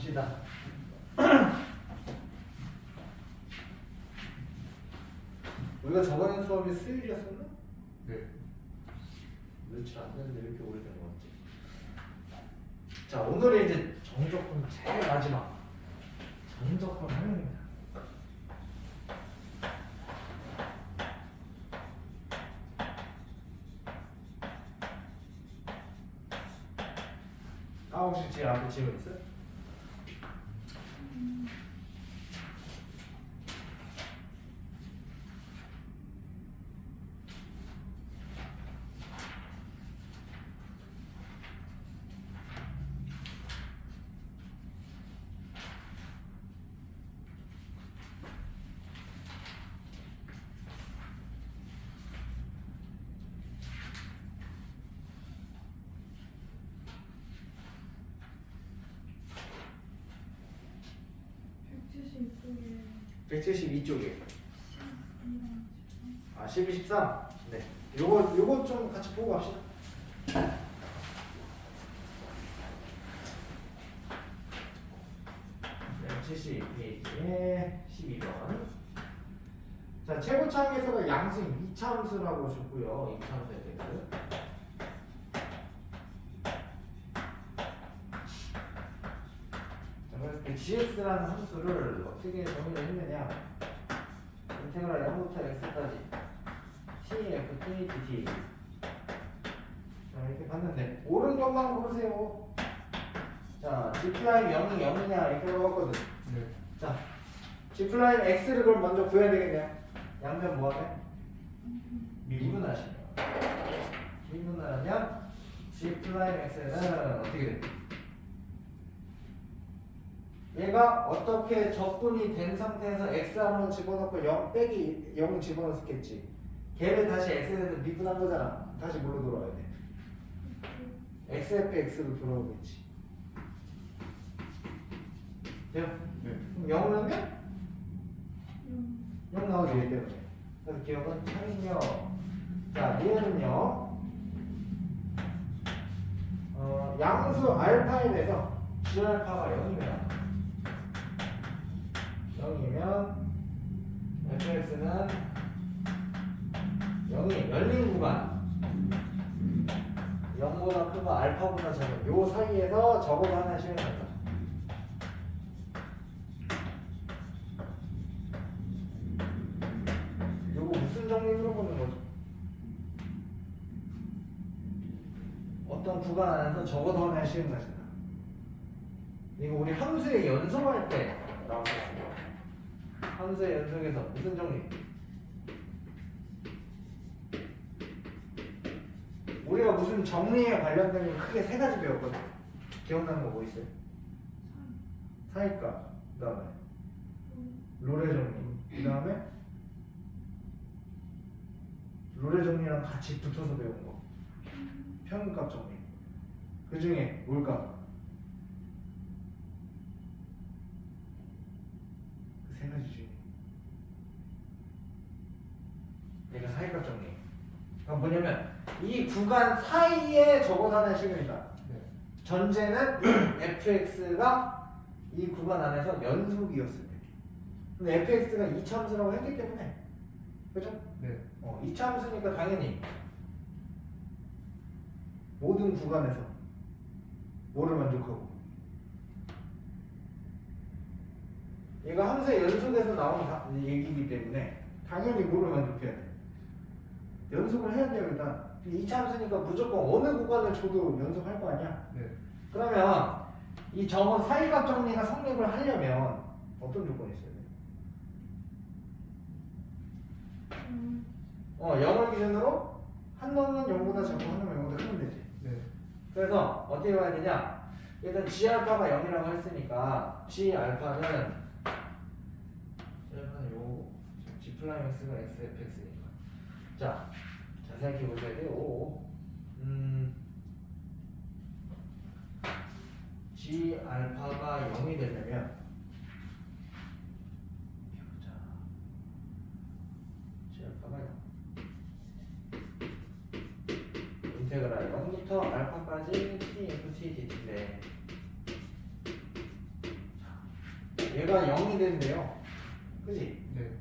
갑시다. 우리가 저번에 수업이 수요일이었었나? 네. 며칠 안 됐는데 왜 이렇게 오래된 거 같지? 자, 오늘은 이제 정적분 제일 마지막 정적분 활용입니다. 혹시 제 앞에 질문 있어요? 쪽에 172쪽에 12, 13. 네. 요거 좀 같이 보고 갑시다. 네, 72페이지에 12번. 자, 최고차항에서가 양수인 2차함수라고 줬고요. 2차함수의 텍스. 그 gx라는 함수를 어떻게 정의를 했느냐? 인테그랄 0부터 x까지 t, f, t, dt. 자, 이렇게 봤는데 옳은 것만 고르세요. 자, g 프라임 0이 0이냐 이렇게 물어봤거든. 네. 자, g 프라임 x를 그럼 먼저 구해야 되겠네요. 양면 뭐하게? 미분하시면. 미분하면 g 프라임 x는 어떻게 돼? 얘가 어떻게 적분이 된 상태에서 x 한번 집어넣고 0 빼기 0 집어넣었겠지. 걔를 다시 x에 대해서 미분한 거잖아. 다시 뭘로 돌아와야 돼? xfx로 돌아오겠지. 돼요? 네. 그럼 0 넣으면 0 나오지 얘 때문에. 그래서 기억은 참이요. 자, 얘는요. 양수 알파에 대해서 g알파가 0이면 0이면 fx는 0이 열린 구간 0보다 크고 알파보다 작은 요 사이에서 적어도 하나 실행한다. 요거 무슨 정리 물어보는 거죠? 어떤 구간 안에서 적어도 하나 실행하신다. 이거 우리 함수의 연속할 때 나왔었습니다. 함수의 연속에서 무슨 정리? 우리가 무슨 정리에 관련된 게 크게 세 가지 배웠거든. 기억나는 거 뭐 있어요? 사이값, 그 다음에 롤의 정리, 그 다음에 롤의 정리랑 같이 붙어서 배운 거 평균값 정리. 그 중에 뭘까? 그 세 가지 중에 얘가 사이값 정리. 그러니까 뭐냐면 이 구간 사이에 적어도 하나의 시그널이다. 네. 전제는 fx가 이 구간 안에서 연속이었을 때. 근데 fx가 이차함수라고 했기 때문에, 그죠? 네. 이차함수니까 당연히 모든 구간에서 뭐를 만족하고? 얘가 함수의 연속에서 나온 얘기이기 때문에 당연히 뭐를 만족해야 돼? 연속을 해야 돼요. 일단 2차 함수니까 무조건 어느 구간을 줘도 연속할 거 아니야? 네. 그러면 이 점은 사이값 정리가 성립을 하려면 어떤 조건이 있어야 돼? 0을 기준으로 한 놈은 0보다 작고 한 놈은 0보다 크면 되지. 네. 그래서 어떻게 봐야 되냐? 일단 g알파가 0이라고 했으니까 g알파는 요 g 플라임 x가 xfx니까. 자, 자세하게 보셔야 돼요. g 알파가 0이 되려면 자, g 알파가 0. 인테그랄 0부터 알파까지 t f t dt인데 얘가 0이 된대요. 그지? 네.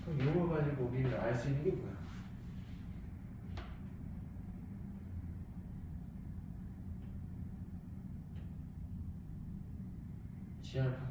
그럼 이걸 가지고 우리는 알 수 있는 게 뭐야? G알파가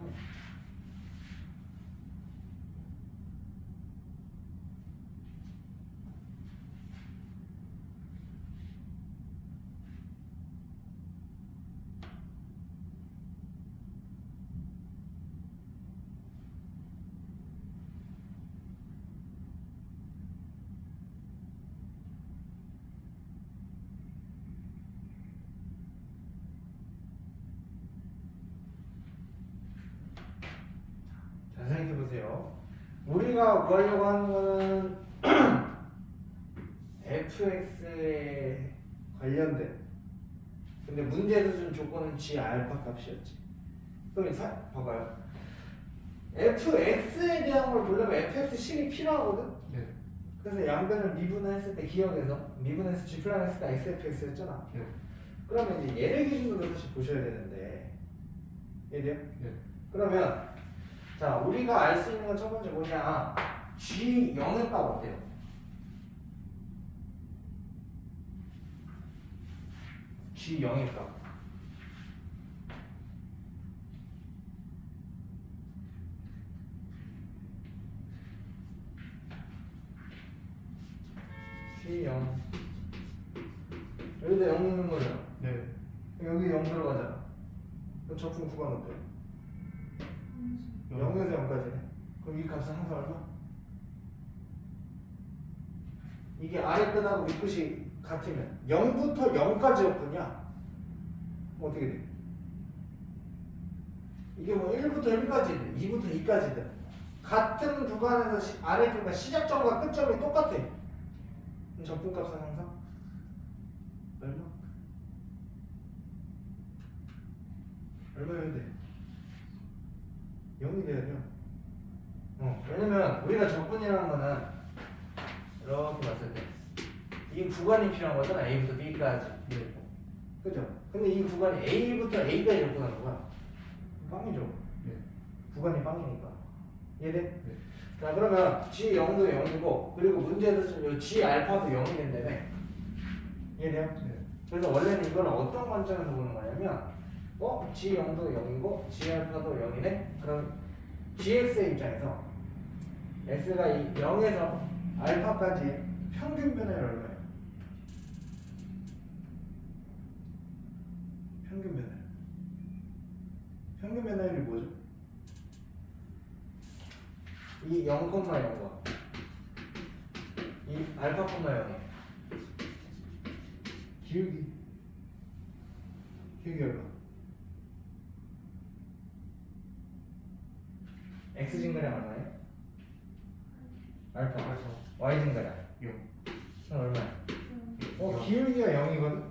잘 생각해 보세요. 우리가 구하려고 하는 거는 fx에 관련된, 근데 문제에서 준 조건은 g 알파 값이었지. 그럼 봐봐요. fx에 대한 걸 보려면 fx식이 필요하거든. 네. 그래서 양변을 미분했을 때 기억에서 미분해서 g 플러스 x가 xfx였잖아. 네. 그러면 이제 얘를 기준으로 다시 보셔야 되는데, 이해돼요? 네. 그러면 자, 우리가 알 수 있는 건 첫 번째 뭐냐? G0의 값 어때요? G0의 값. G0. 여기다 0 넣는 거잖아. 네. 여기 0 들어가잖아. 그럼 적분 구간 어때요? 0에서 0까지네. 그럼 이 값은 항상 얼마? 이게 아래 끝하고 윗 끝이 같으면 0부터 0까지였군요. 어떻게 돼? 이게 뭐 1부터 1까지든 2부터 2까지든 같은 구간에서 아래 끝과 시작점과 끝점이 똑같아. 그럼 적분값은 항상 얼마? 얼마여야 돼? 0이 돼야 돼요. 왜냐면 우리가 적분이라는 거는 이렇게 봤을 때 이 구간이 필요한 거잖아. A부터 B까지. 네. 그죠? 근데 이 구간이 A부터 A까지 접근하는 거야. 빵이죠. 네. 구간이 빵이니까. 이해돼? 네. 자, 그러면 G0도 0이고 그리고 문제에서 G 알파도 0이 된다며. 이해돼요? 네. 그래서 원래는 이거는 어떤 관점에서 보는 거냐면 G0도 0이고 G 알파도 0이네? 그럼 GX의 입장에서 X가 이 0에서 알파까지의 평균 변화율 얼마예요? 평균 변화율. 평균 변화율이 뭐죠? 이 0,0과 이 알파, 0에 기울기 얼마? X 증가량 얼마예요? 알파. Y 증가량 0. 그럼 얼마야? 기울기가 0이거든?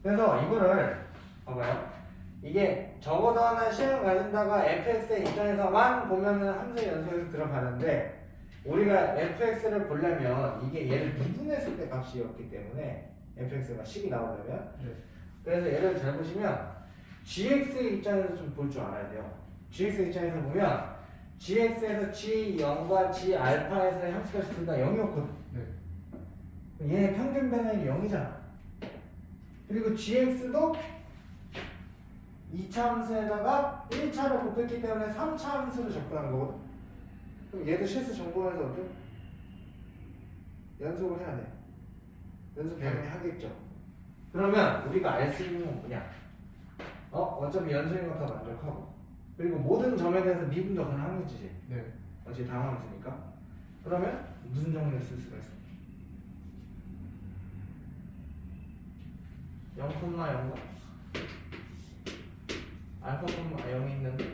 그래서 이거를 봐봐요. 이게 적어도 하나 시험을 가진다가 fx의 입장에서만 보면은 함수의 연속에서 들어가는데 우리가 fx를 보려면 이게 얘를 미분했을 때 값이었기 때문에 fx가 식이 나오려면 네. 그래서 얘를 잘 보시면 gx의 입장에서 좀 볼 줄 알아야 돼요. gx의 입장에서 보면 gx에서 g0과 g 알파에서의 함수값이 둘 다 0이었거든. 네. 얘의 평균 변화율이 0이잖아. 그리고 gx도 2차 함수에다가 1차를 곱했기 때문에 3차 함수를 접근한 거거든. 그럼 얘도 실수 정보에서 어때? 연속을 해야 돼. 연속 당연히 하겠죠. 그러면 우리가 알 수 있는 건 뭐냐? 어차피 연속인 거 다 만족하고 그리고 모든 점에 대해서 미분도 가능하겠지. 네. 어차피 다함수니까. 그러면 무슨 정리를 쓸 수가 있어? 0,0과 알파, 0이 있는데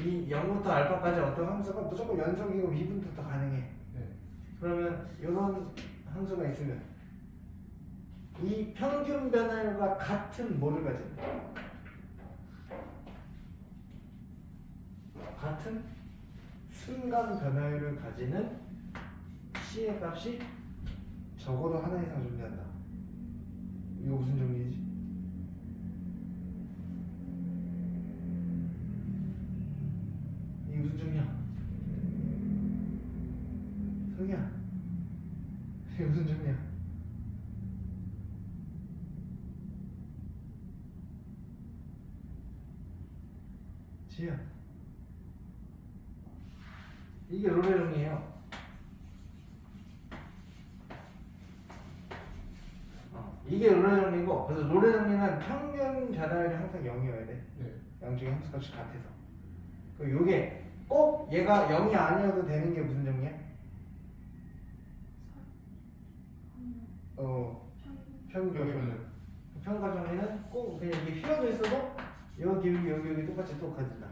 이 0부터 알파까지 어떤 함수가 무조건 연속이고 미분도 다 가능해. 네. 그러면 이런 함수가 있으면 이 평균 변화율과 같은 뭐를 가진다? 같은 순간 변화율을 가지는 C의 값이 적어도 하나 이상 존재한다. 이거 무슨 정리지? 지야. 이게 롤의 정리예요. 이게 롤의 정리고, 그래서 롤의 정리는 평균 변화율이 항상 0이어야 돼. 네. 양쪽의 함수값이 같아서. 그리고 요게 꼭 얘가 0이 아니어도 되는 게 무슨 정리야? 평균. 평가 정리는 꼭 그냥 이게 휘어져 있어도 여기 똑같이 똑같아진다.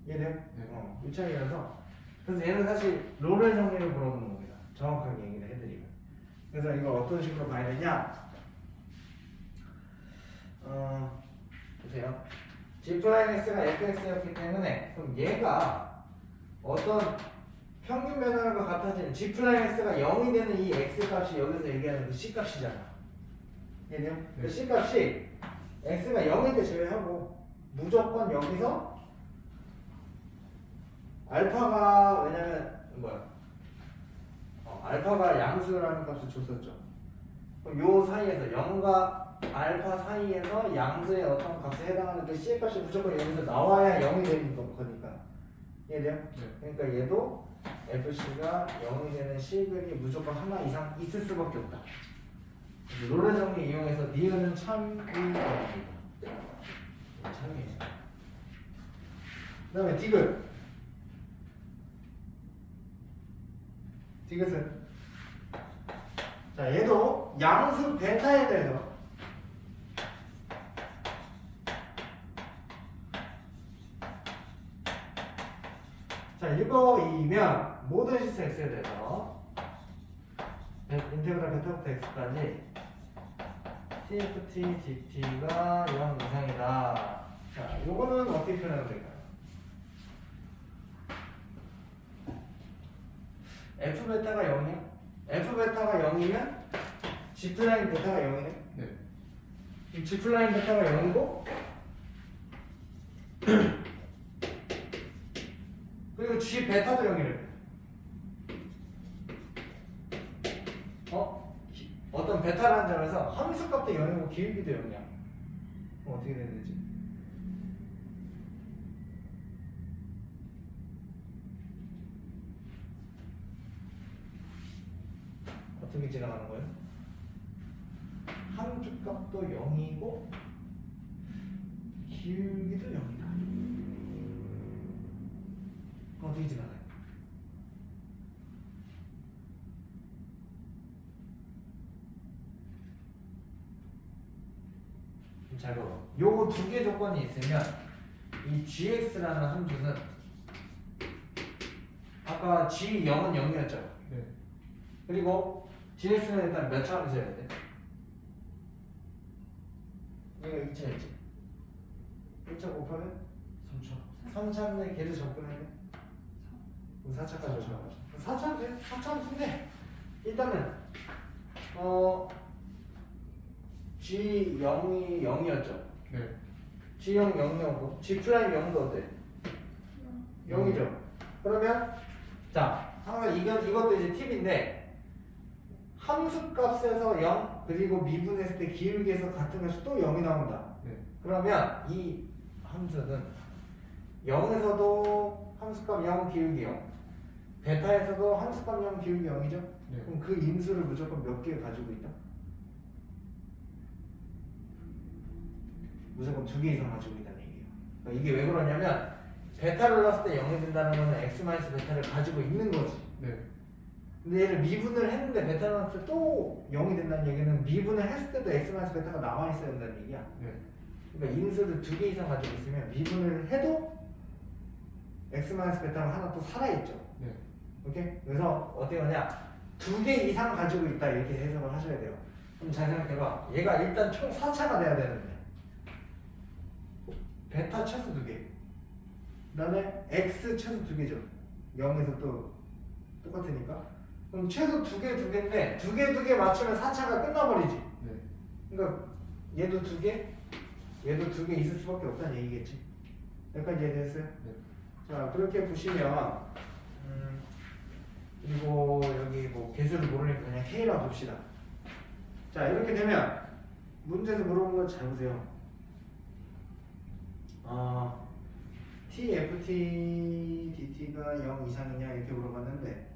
이해돼요? 네. 이 차이라서. 그래서 얘는 사실 롤의 정리를 물어보는 겁니다. 정확하게 얘기를 해드리면. 그래서 이걸 어떤 식으로 봐야 되냐? 보세요. G 프라임 X가 fx였기 때문에 그럼 얘가 어떤 평균 변화율과 같아지는 G 프라임 X가 0이 되는 이 X 값이 여기서 얘기하는 그 C 값이잖아. 이해돼요? 네. 그 C 값이 X가 0일 때 제외하고 무조건 여기서 알파가 왜냐면 알파가 양수라는 값을 줬었죠. 그럼 요 사이에서 0과 알파 사이에서 양수의 어떤 값에 해당하는 그 C의 값이 무조건 여기서 나와야 0이 되는 거니까. 이해돼요? 네. 그러니까 얘도 FC가 0이 되는 C글이 무조건 하나 이상 있을 수밖에 없다. 롤의 정리 이용해서 니은은 참이 됩니다. 참이에요. 그 다음에 디귿. 디귿은 자 얘도 양수 베타에 대해서 자 이거이면 모든 시스 x에 대해서 인테그랄 베타부터 x까지 tft dt가 0 이상이다. 자 요거는 어떻게 표현하면 될까요? f 베타가 0이야? f 베타가 0이면 g 플라인 베타가 0이네? 네. g 플라인 베타가 0이고 그리고 g 베타도 0이래. 어떤 베타라는 점에서 함수값도 0이고 기울기도 0이야. 그럼 어떻게 되는 되지? 어떻게 지나가는 거예요? 함수값도 0이고 기울기도 0이다. 그럼 어떻게 지나가요? 잘 봐봐. 요거 두 개 조건이 있으면 이 gx라는 함수는 아까 g0은 0이었죠? 네. 그리고 gx는 일단 몇 차 함수여야 돼? 얘가 2차였지? 1차 곱하면 3차. 3차인데 걔도 접근해야 돼? 4차까지 올라가죠. 4차 함수인데 일단은 G0이 0이었죠? 네. G0 0이었고 G 프라임 0도 어때? 0이죠? 그러면 자 항상 이것도 이제 팁인데 함수값에서 0 그리고 미분했을 때 기울기에서 같은 것이 또 0이 나온다. 네. 그러면 이 함수는 0에서도 함수값 0 기울기 0 베타에서도 함수값 0 기울기 0이죠? 네. 그럼 그 인수를 무조건 몇 개 가지고 있다? 무조건 2개 이상 가지고 있다는 얘기예요. 그러니까 이게 왜 그러냐면 베타를 넣었을 때 0이 된다는 거는 x-베타를 가지고 있는 거지. 네. 근데 얘를 미분을 했는데 베타를 넣었을 때 또 0이 된다는 얘기는 미분을 했을 때도 x-베타가 남아있어야 된다는 얘기야. 네. 그러니까 인수를 2개 이상 가지고 있으면 미분을 해도 x-베타가 하나 또 살아있죠. 네. 오케이? 그래서 어떻게 하냐 2개 이상 가지고 있다 이렇게 해석을 하셔야 돼요. 그럼 잘 생각해봐. 얘가 일단 총 4차가 돼야 되는데 베타 최소 2개 그 다음에 x 최소 2개죠 0에서 또 똑같으니까 그럼 최소 2개인데 2개 맞추면 4차가 끝나버리지. 네. 그러니까 얘도 2개 얘도 2개 있을 수밖에 없다는 얘기겠지. 여기까지 이해됐어요? 네. 자 그렇게 보시면 그리고 여기 뭐 개수를 모르니까 그냥 K라 봅시다. 자 이렇게 되면 문제에서 물어본 건 잘 보세요. TFT DT가 0 이상이냐 이렇게 물어봤는데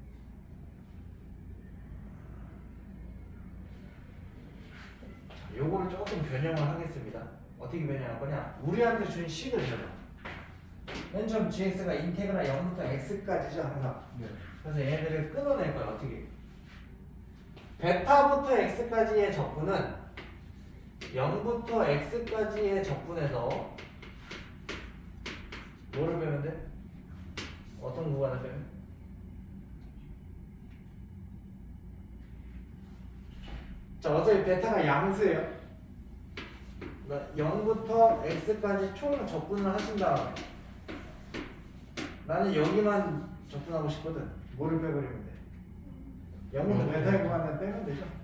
요거를 조금 변형을 하겠습니다. 어떻게 변형할 거냐? 우리한테 준 식을 적어. 맨 처음 gx가 인테그랄 0부터 x까지죠 항상. 네. 그래서 얘네들을 끊어낼 거야. 어떻게? 베타부터 x까지의 적분은 0부터 x까지의 적분에서 뭐를 빼면 돼? 어떤 구간을 빼면? 자, 어차피 베타가 양수예요. 0부터 x까지 총 적분을 하신 다음에 나는 여기만 적분하고 싶거든. 뭐를 빼버리면 돼? 0부터 베타의 구간을 빼면 되죠.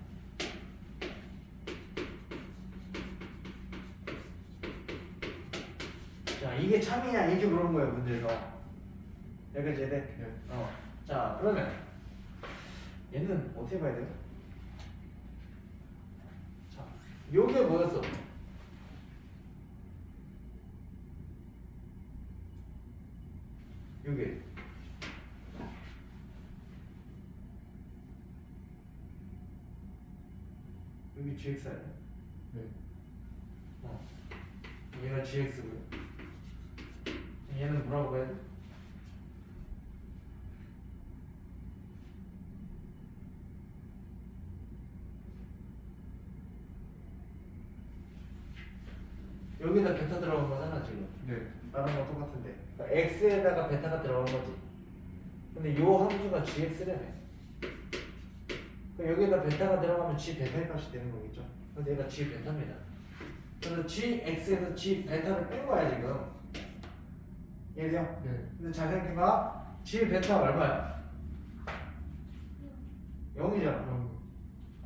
자, 이게 참이냐 이렇게 물어본 거예요 문제에서. 여기까지 이해돼? 네. 자, 그러면 얘는 어떻게 봐야 돼요? 자, 요게 뭐였어? 요게 여기 gx 아니야? 네. 얘가 gx고요. 얘는 뭐라고 봐야 돼? 여기다 베타 들어간 거잖아 지금. 네. 다른 거 똑같은데. 그러니까 x에다가 베타가 들어간 거지. 근데 요 함수가 gx라며. 그러니까 여기다 베타가 들어가면 g 베타의 값이 되는 거겠죠. 근데 얘가 g 베타입니다. 그래서 gx에서 g 베타를 뺀 거야 지금. 이해돼요? 네. 근데 잘 생각해봐. g 베타 얼마야? 0이잖아.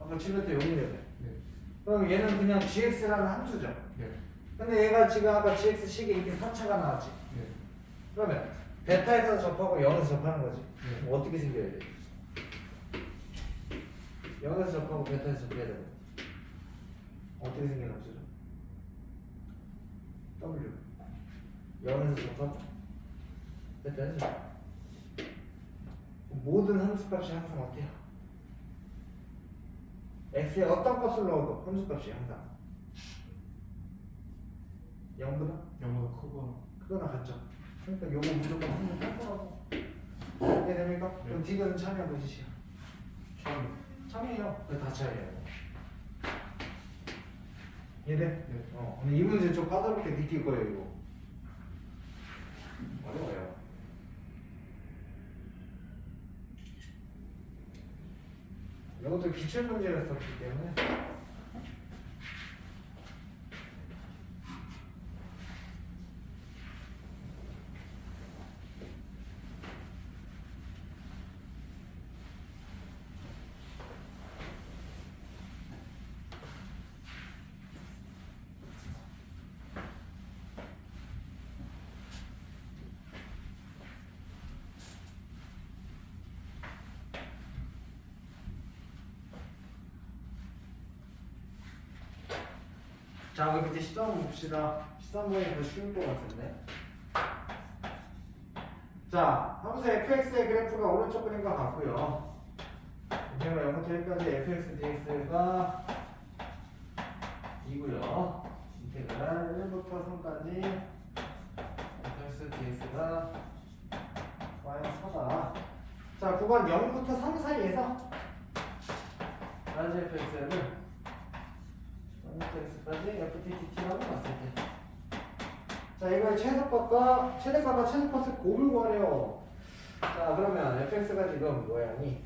아까 g 베타 0이래요. 네. 그럼 얘는 그냥 gx라는 함수죠. 네. 근데 얘가 지금 아까 gx 식이 이렇게 4차가 나왔지. 네. 그러면 베타에서 접하고 0에서 접하는 거지. 네. 그럼 어떻게 생겨야 돼? 0에서 접하고 베타에서 접해야 되고 어떻게 생기는 함수죠? W 0에서 접하고 베타에서 접하고. 모든 함수값이 항상 어때요? x에 어떤 값을 넣어도 함수값이 항상 0보다? 0보다 크거나. 크거나 같죠. 그러니까 요거 무조건 항상 할 거라고. 이해됩니까 네. 그럼 D는 참이야 무시시야? 참. 참이에요. 그게 다 참이에요. 이해돼? 네. 근데 이 문제 좀 까다롭게 느낄 거예요 이거. 어려워요. 이것도 기출 문제였었기 때문에. 자, 그럼 이제 13번 봅시다. 13번이 더 쉬울 것 같은데. 자, 함수 fx의 그래프가 오른쪽 그림과 같고요. 인테그랄 0부터 1까지 fx dx가 2고요. 인테그랄 1부터 3까지 fx dx가 마이너스 4다. 자, 구간 0부터 3 사이에서 라지 fx를 x까지 FTTT라고 봤을 때. 자, 이걸 최소값과 최소값을 곱을 구하래요. 자, 그러면 fx가 지금 모양이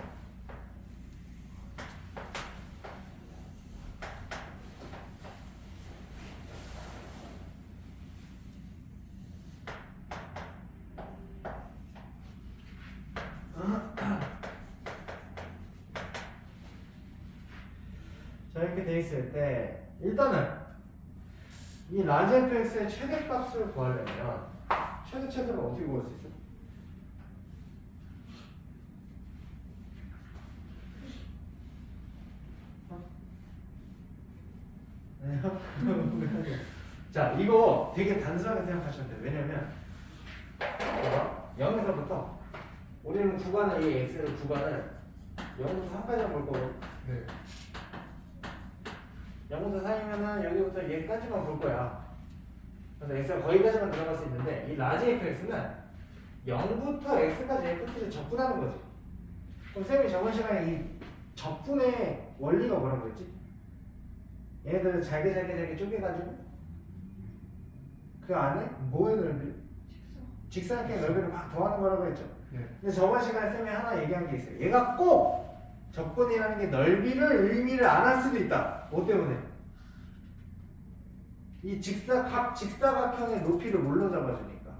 자, 이렇게 돼 있을 때 일단은 이 라지 fx의 최대값을 구하려면 최대를 어떻게 구할 수 있어? 자, 이거 되게 단순하게 생각하시면 돼요. 왜냐면 0에서부터 우리는 구간을 이 x를 구간을 0부터 3까지 볼 거고 네. 0부터 4이면은 여기부터 얘까지만 볼 거야. 그래서 x가 거기까지만 들어갈 수 있는데 이 라지 fx는 0부터 x까지 ft를 적분하는 거지. 그럼 쌤이 저번 시간에 이 적분의 원리가 뭐라고 했지? 얘네들을 잘게 쪼개가지고 그 안에 뭐의 넓이? 직사각형의 넓이를 막 더하는 거라고 했죠. 네. 근데 저번 시간에 쌤이 하나 얘기한 게 있어요. 얘가 꼭 적분이라는 게 넓이를 의미를 안 할 수도 있다. 뭐 때문에? 이 직사각형의 높이를 뭘로 잡아주니까?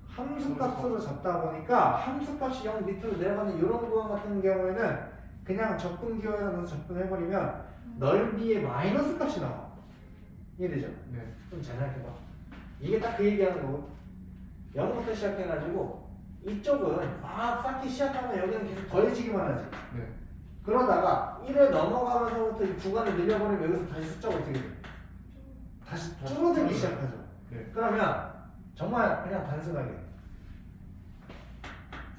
함수값으로 잡다 보니까 함수값이 0 밑으로 내려가는 이런 구간 같은 경우에는 그냥 적분 기호에다 넣어서 적분해버리면 넓이의 마이너스 값이 나와. 이해되죠? 네. 좀 잘 생각해봐. 이게 딱 그 얘기하는 거고 0부터 시작해가지고 이쪽은 막 쌓기 시작하면 여기는 계속 더해지기만 하지. 네. 그러다가 1을 넘어가면서부터 이 구간을 늘려버리면 여기서 다시 숫자가 어떻게 돼? 다시 줄어들기 시작하죠. 네. 그러면 정말 그냥 단순하게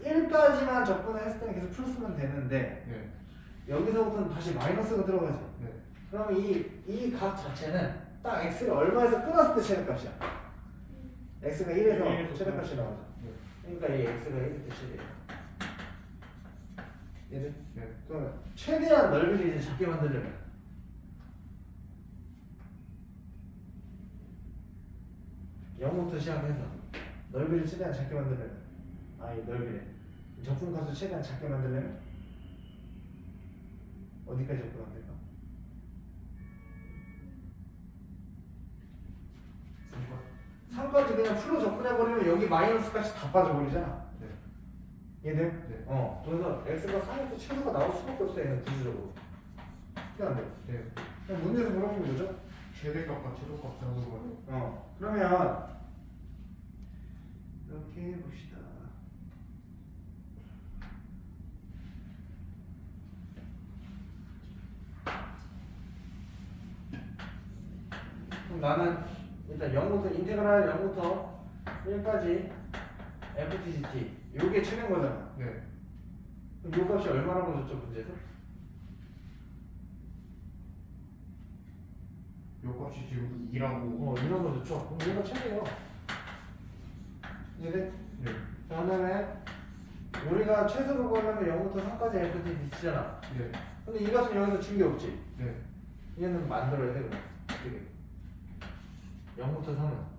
1까지만 적분을 했을 때는 계속 플러스면 되는데 네. 여기서부터는 다시 마이너스가 들어가지. 네. 그러면 이 값 자체는 딱 x가 얼마에서 끊었을 때 최대값이야. x가 1에서 최대값이 나오죠. 네. 그러니까 이 x가 1일 때 최대예요. 얘들? 네. 그러면 최대한 넓이를 이제 작게 만들려면 영부터 시작해서 넓이를 최대한 작게 만들려면 이 넓이를 적분값을 최대한 작게 만들려면 어디까지 적분하면 될까? 3까지 그냥 풀로 접근해버리면 여기 마이너스 값이 다 빠져버리잖아. 네. 얘들? 네. 그래서 x가 3에서 최소가 나올 수밖에 없어. 얘는 구조적으로. 그냥 안 돼. 네. 그냥 문제에서 물어보는 거죠? 최대값과 최소값 하는 거예요. 그러면 이렇게 해봅시다. 그럼 나는 일단 0부터 인테그랄 0부터 1까지 ftgt 요게 최대인 거잖아. 네. 그럼 요 값이 얼마라고 줬죠 문제에서? 요 값이 지금 2라고. 이런 거 좋죠. 그럼 얘가 최대예요. 이해돼? 네. 그다음에 우리가 최소로 구하려면 0부터 3까지 ftgt잖아. 네. 근데 이 값은 여기서 준 게 없지. 네. 얘는 만들어야 돼 그럼. 어떻게? 0부터 3은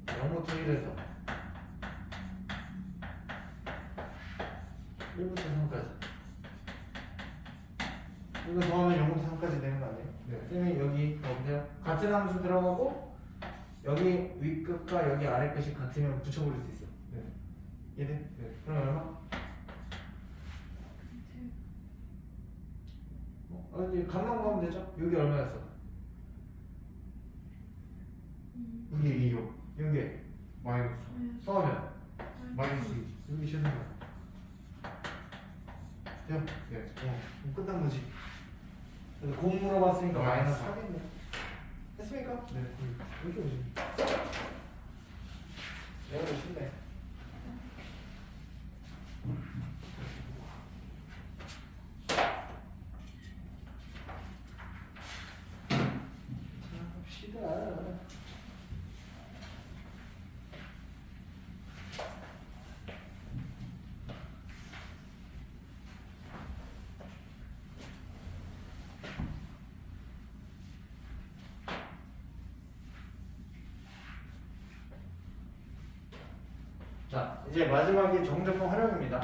0부터 1에서 1부터 3까지 이거 더하면 0부터 3까지 되는 거 아니에요? 네. 쌤이 여기 보세요. 같은 함수 들어가고 여기 윗끝과 여기 아래끝이 같으면 붙여버릴 수 있어. 네. 이해돼? 네. 그럼 얼마? 이제 감만 구하면 되죠? 여기 얼마였어? 이게 2요. 여기 마이너스. 더하면 마이너스 2. 여기 쉬는 거야. 돼요? 네. 그럼 끝난 거지. 그래서 공 물어봤으니까 마이너스 마이너스 하겠네. 했습니까? 네. 이렇게 오지. 내가 더 쉽네. 자, 봅시다. 자, 이제 마지막이 정적분 활용입니다.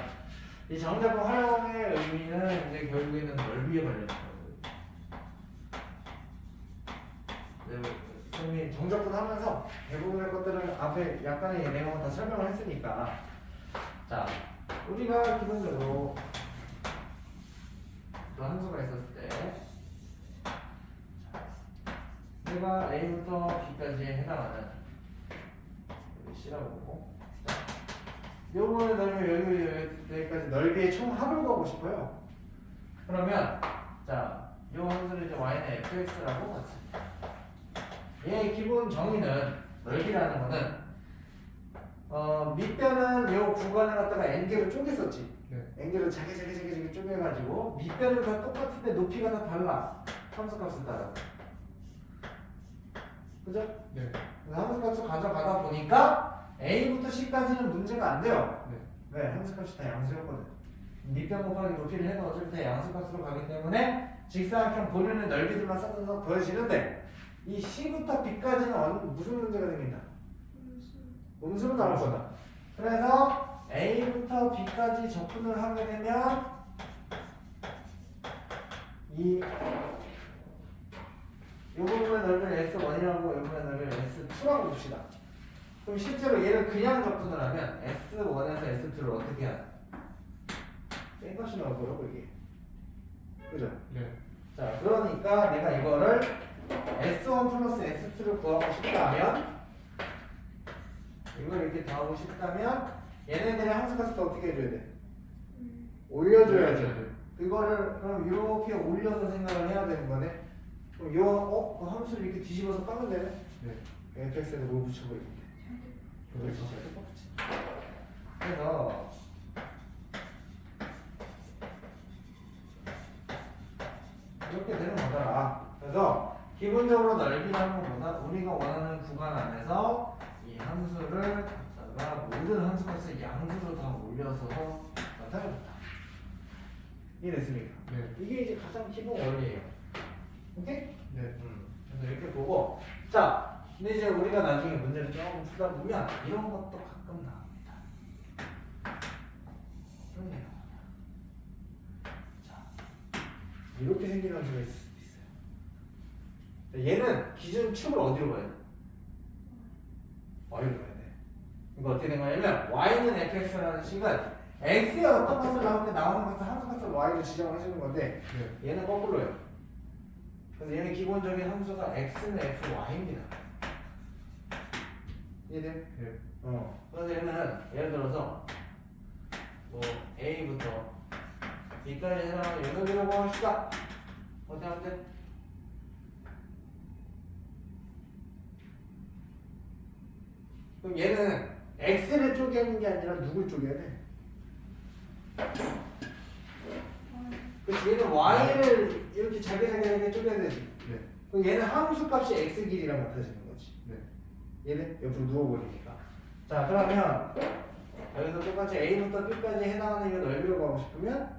이 정적분 활용의 의미는 이제 결국에는 넓이에 관련된 거거든요. 네, 선생님이 정적분 하면서 대부분의 것들은 앞에 약간의 내용을 다 설명을 했으니까 자, 우리가 기본적으로 또 함수가 있었을 때 내가 A부터 B까지에 해당하는 여기 C라고 보고 요번에 넓이 여기까지 넓이의 총 합을 구하고 싶어요. 그러면 자 이 함수를 이제 y는 fx라고 봤습니다. 얘의 기본 정의는 넓이라는 거는 밑변은 이 구간을 갖다가 n개로 쪼갰었지. 네. n개로 자기 쪼개가지고 밑변은 다 똑같은데 높이가 다 달라. 함수값에 따라. 그죠? 네. 그래서 함수값을 가져가다 보니까 a부터 c까지는 문제가 안 돼요. 네. 왜? 함수값이 다 양수였거든. 밑변 곱하기 높이를 해도 어차피 다 양수값으로 가기 때문에 직사각형 보려는 넓이들만 쌓아서 더해지는데 이 c부터 b까지는 무슨 문제가 생긴다? 음수로 나올 거다. 그래서 a부터 b까지 접근을 하게 되면 이 부분의 넓이를 S1이라고 이 부분의 넓이를 S2라고 봅시다. 그럼 실제로 얘를 그냥 접근을 하면 S1에서 S2를 어떻게 하나? 땡값이 나올 거라고 이게. 그죠? 네. 자, 그러니까 내가 이거를 S1 플러스 S2를 구하고 싶다면 이걸 이렇게 더하고 싶다면 얘네들의 함수값을 어떻게 해줘야 돼? 올려줘야죠. 그거를 그럼 이렇게 올려서 생각을 해야 되는 거네. 그럼 그 함수를 이렇게 뒤집어서 까면 되네. 네. fx에다 뭘 붙여버리면 돼. 그렇지. 그래서 이렇게 되는 거더라. 그래서 기본적으로 넓이라는 것보다 우리가 원하는 구간 안에서 이 함수를 갖다가 모든 함수값을 양수로 다 올려서 나타내줬다. 이해됐습니까? 네. 이게 이제 가장 기본 원리예요. 오케이? 네. 그래서 이렇게 보고 자, 근데 이제 우리가 나중에 문제를 조금 풀다 보면 이런 것도 가끔 나옵니다. 이런 게 나옵니다. 자, 이렇게 생긴 함수가 있을 수도 있어요. 얘는 기준 축을 어디로 봐야 돼? y로 봐야 돼. 이거 어떻게 된 거냐면 y는 fx라는 식은 x에 어떤 것을 나올 때 나오는 것을 함수값을 y로 지정을 해주는 건데 네. 얘는 거꾸로요. 그래서 얘는 기본적인 함수가 x는 fy입니다. 이해돼? 네. 그래서 얘는 예를 들어서 뭐 a부터 b까지 해당하는 요소비라고 합시다. 어떻게 하면 돼? 그럼 얘는 x를 쪼개는 게 아니라 누굴 쪼개야 돼? 그래서 얘는 y를 이렇게 자기자기 쪼개야 되지. 네. 그럼 얘는 함수값이 x 길이랑 같아지는 거지. 네. 얘는 옆으로 누워버리니까. 자, 그러면 여기서 똑같이 a부터 b까지 해당하는 이 넓이로 가고 싶으면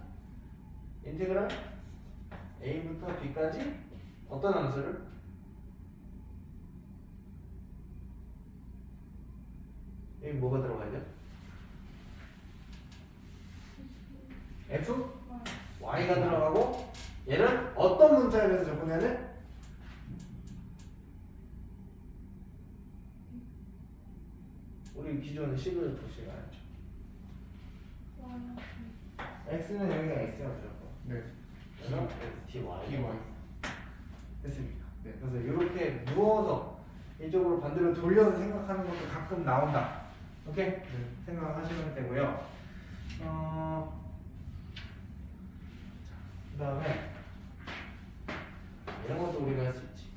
인테그랄 a부터 b까지 어떤 함수를? 여기 뭐가 들어가야 돼? f? y가 들어가고 얘는 어떤 문자에 대해서 접근해야 돼? 우리 기존의 식을 보시면 알죠. x는 여기가 x가 무조건. 네. 그래서 dy. dy. 됐습니까? 네. 그래서 이렇게 누워서 이쪽으로 반대로 돌려서 생각하는 것도 가끔 나온다. 오케이? 네. 생각하시면 되고요. 그 다음에 이런 것도 우리가 할 수 있지.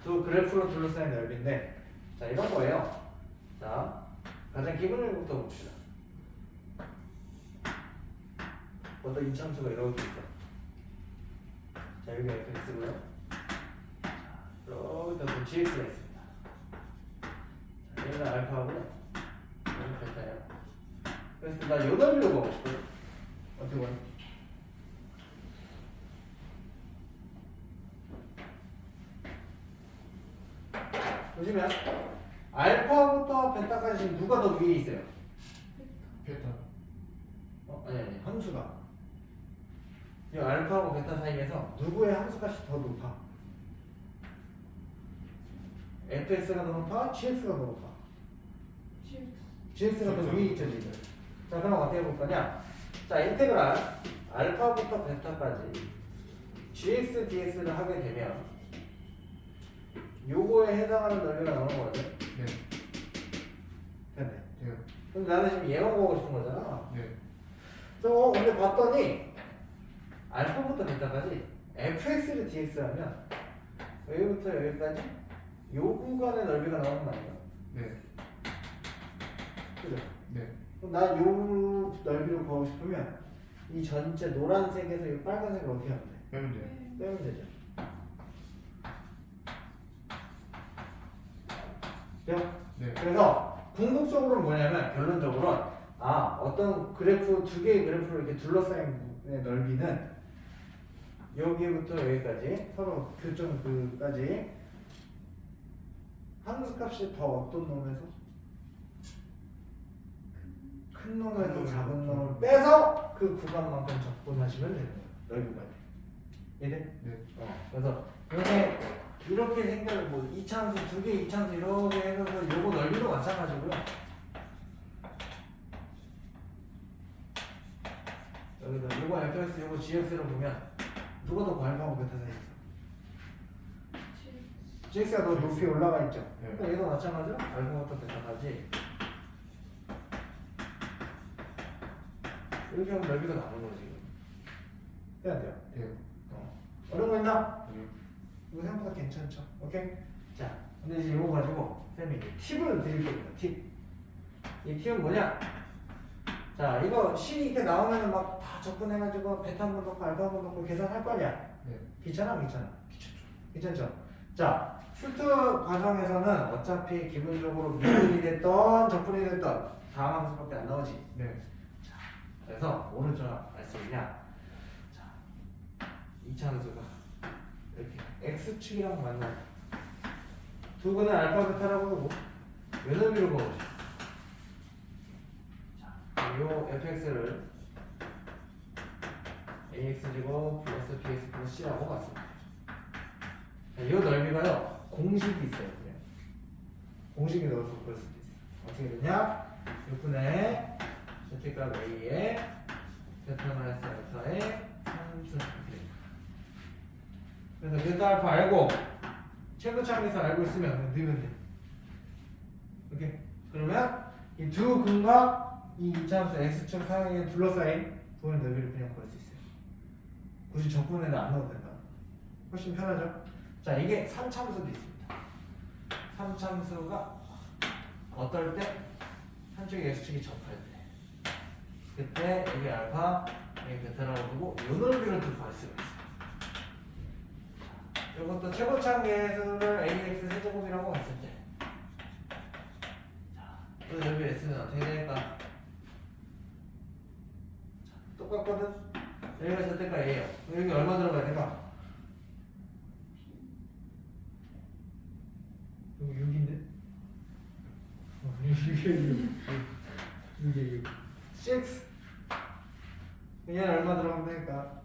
두 그래프로 둘러싸인 넓이인데, 자, 이런 거예요. 자, 가장 기본적부터 봅시다. 어떤 인참수가 이렇게 있어. 자, 여기 fx고요. 여기다 또 gx가 있습니다. 자, 얘는 알파고, 얘는 베타예요. 그래서 나 요 넓이로 보고 싶어요. 어떻게 보니? 보시면 알파부터 베타까지 지금 누가 더 위에 있어요? 베타. 아니 함수가 이 알파하고 베타 사이에서 누구의 함수값이 더 높아? fx가 더 높아? gx가 더 높아? gx가 더 위에 있죠 지금. 자, 그럼 어떻게 볼 거냐? 자, 인테그랄 알파부터 베타까지 GX, DX를 하게 되면 요거에 해당하는 넓이가 나오는 거거든. 네. 됐네. 돼요. 근데 나는 지금 얘만 보고 싶은 거잖아. 네. 근데 봤더니 알파부터 베타까지 fx를 dx 하면 여기부터 여기까지 요 구간의 넓이가 나오는 거 아니야? 네. 그죠? 네. 그럼 난 요 넓이를 구하고 싶으면 이 전체 노란색에서 이 빨간색을 어떻게 하면 돼? 빼면 돼요. 빼면 되죠. 돼요? 네. 그래서 궁극적으로 뭐냐면 결론적으로 어떤 그래프 두 개의 그래프를 이렇게 둘러싸인 넓이는 여기부터 여기까지 서로 교점 그까지 함수값이 더 어떤 놈에서 큰 놈에서 작은 놈을 빼서 그 구간만큼 적분하시면 되는 거예요. 넓이가 이해돼? 네. 그래서 이렇게 생겨서 뭐 이차함수 두 개 이차함수 이렇게 해서 요거 넓이도 마찬가지고요. 여기다 요거 fx 요거 gx로 보면 누가 더 과일하고 베타 사이 있어? gx가 더 높이 올라가 있죠. 네. 그러니까 얘도 마찬가지로 알파부터 베타까지 이렇게 하면 넓이가 나오는 거지 지금. 해야 돼요. 돼요. 어려운 거 있나? 네. 이거 생각보다 괜찮죠? 오케이? 자, 근데 이제 이거 가지고 쌤이 팁을 드릴 겁니다. 팁. 이 팁은 뭐냐? 자, 이거 시 이렇게 나오면은 막 다 접근해가지고 베타 한번 넣고 알파 한번 넣고 계산할 거 아니야? 네. 귀찮아? 귀찮아? 귀찮죠? 자, 스트 과정에서는 어차피 기본적으로 미분이 됐던 적분이 됐던 다음 함수밖에 안 나오지. 네. 자, 그래서 오른쪽 알 수 있냐? 자, 2차 함수가 이렇게 x축이랑 만나 두 근은 알파 베타라고 하고 요 넓이로 그어보죠. 자, 요 fx를 ax제곱 플러스 bx 플러스 c라고 봤습니다. 자, 요 넓이가요 공식이 있어요. 그냥 공식이 넣어서 그럴 수도 있어. 어떻게 되냐? 6분의 z값 a에 베타 마이너스 알파의 3수 그래서 베타 알파 알고 최고창에서 알고 있으면 넣으면 돼. 오케이? 그러면 이 두 근과 이 이차함수 x축 상에 둘러싸인 부분의 넓이를 그냥 구할 수 있어요. 굳이 적분에는 안 넣어도 된다. 훨씬 편하죠? 자, 이게 3참수도 있습니다. 3참수가 어떨 때 한쪽이 x축이 접할 때 그때 여기 알파, 여기 베타라고 두고 요 넓이를 또 구할 수가 있어요. 이것도 최고창 계수를 ax 세제곱이라고 봤을 때 또 여기 s는 어떻게 될까? 자, 똑같거든? 여기가 절대가 a예요. 여기 얼마 들어가야 될까? 여기 6인데? 6이에 6 6 얘는 얼마 들어가면 될까?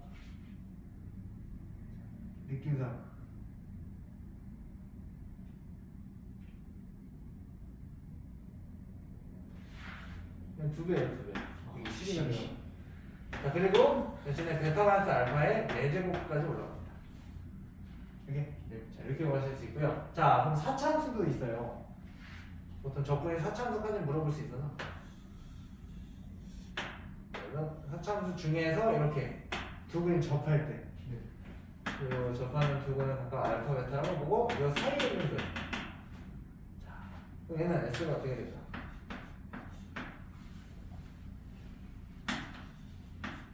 느낌상 그냥 2배예요, 2배. 이게 12가 자, 그리고 대신에 베타 마이너스 알파의 4제곱까지 올라갑니다. 이렇게? 네. 자, 이렇게 구하실 수 있고요. 자, 그럼 사차함수도 있어요. 보통 적분이 사차함수까지 물어볼 수 있어서. 그래서 사차함수 중에서 이렇게 두 근이 접할 때, 네. 그 접하는 두 근을 각각 알파, 베타라고 보고 이 사이에 있는 근. 자, 그럼 얘는 s가 어떻게 될까?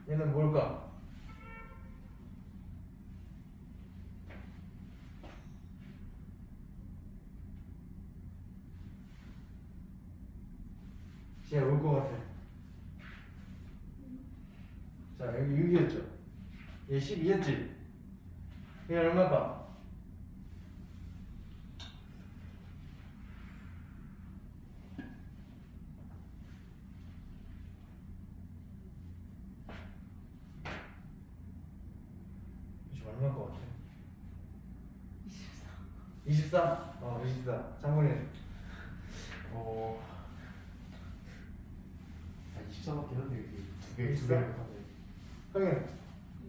얘는 뭘까? 진짜 올 것 같아. 자, 여기 6이었죠? 얘 12였지? 얘 얼마일까? 지금 얼마일 것 같아? 24? 24. 장군님. 24밖에 한데 이게 두개 24? 두개 하네. 형님.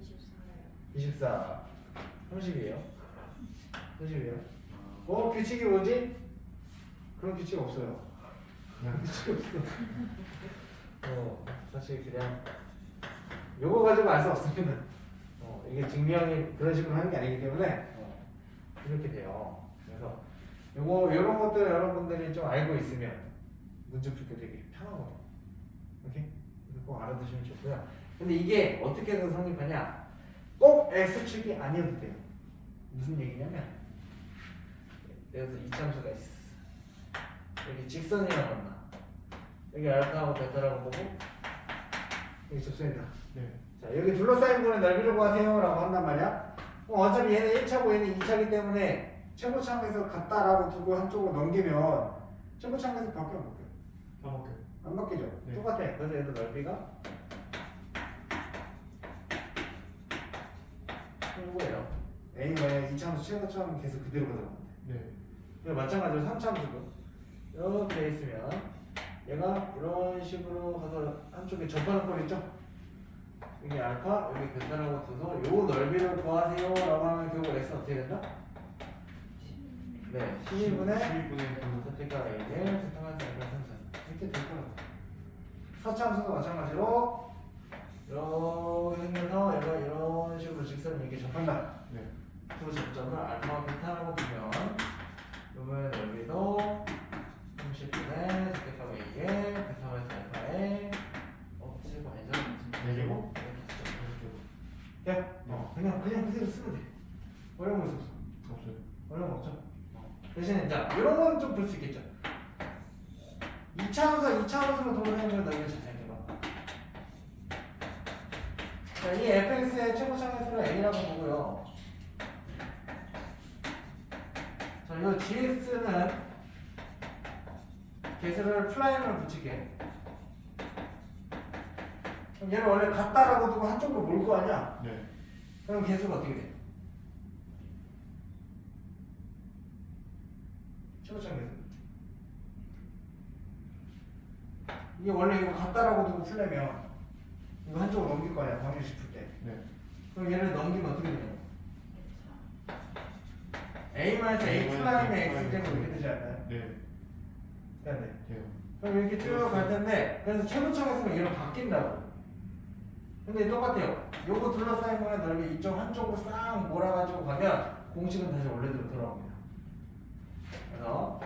24예요. 24. 30이에요. 30이에요. 규칙이 뭐지? 그런 규칙 없어요. 규칙 없어. 사실 그냥 요거 가지고 알 수 없습니다. 이게 증명이 그런 식으로 하는 게 아니기 때문에 이렇게 돼요. 그래서 요런 것들 여러분들이 좀 알고 있으면 문제 풀 때 되게 편하거든요. 오케이? 그래서 꼭 알아두시면 좋고요. 근데 이게 어떻게 해서 성립하냐? 꼭 X축이 아니어도 돼요. 무슨 얘기냐면 여기서 이차함수가 있어. 여기 직선이랑 만나. 여기 알파하고 베타라고 보고 여기 접선이다. 네. 자, 여기 둘러싸인 부분의 넓이를 구하세요 라고 한단 말이야. 어차피 얘는 1차고 얘는 2차기 때문에 최고차항에서 같다라고 두고 한쪽으로 넘기면 최고차항에서 바뀌어 안 바뀌어요? 다 먹게. 안 바뀌죠? 네. 똑같아. 그래서 얘도 넓이가 이거예요. A가 2차함수 최고차항 계속 그대로 가져가면 돼. 네. 그리고 마찬가지로 3차함수도 이렇게 돼 있으면 얘가 이런 식으로 가서 한쪽에 접하는 꼴 있죠? 여기 알파, 여기 베타라고 둬서 요 넓이를 구하세요 라고 하면 결국 x 어떻게 된다? 네, 12분의 12분의 베타가 A를 베타가 알파 3차 이렇게 될 거라고. 서차함수도 마찬가지로 이렇게 생겨서 얘가 이런 식으로 직선을 이렇게 접한다. 네. 두 접점을 알파 베타라고 보면 요번에 넓이도 30분의 제곱값 A에 베타 마이너스 알파에 제곱 아니죠? 제곱? 야, 그냥 그대로 쓰면 돼. 어려운 거 있어 없어? 없어요. 어려운 거 없죠? 대신에 자 이런 건 좀 볼 수 있겠죠. 2차함수로 도로되는 걸 너희가 잘 생각해봐. 자, 이 fx의 최고차항수를 a라고 보고요. 자, 이 gx는 개수를 플라임을 붙이게. 그럼 얘를 원래 같다라고 두고 한쪽으로 몰 거 아니야? 네. 그럼 개수가 어떻게 돼? 최고차항 개수. 이게 원래 이거 같다라고 두고 풀려면 이거 한쪽으로 넘길 거 아니야? 방정식 풀 때. 네. 그럼 얘를 넘기면 어떻게 되냐? a-a 플라임의 x제곱 이렇게 되지 않나요? 네. 네. 돼요. 그럼 이렇게 쭉 갈 텐데 그래서 최고차항에서는 얘로 바뀐다고. 근데 똑같아요. 요거 둘러싸인 거에 넓이 이쪽 한쪽으로 싹 몰아가지고 가면 공식은 다시 원래대로 돌아옵니다. 그래서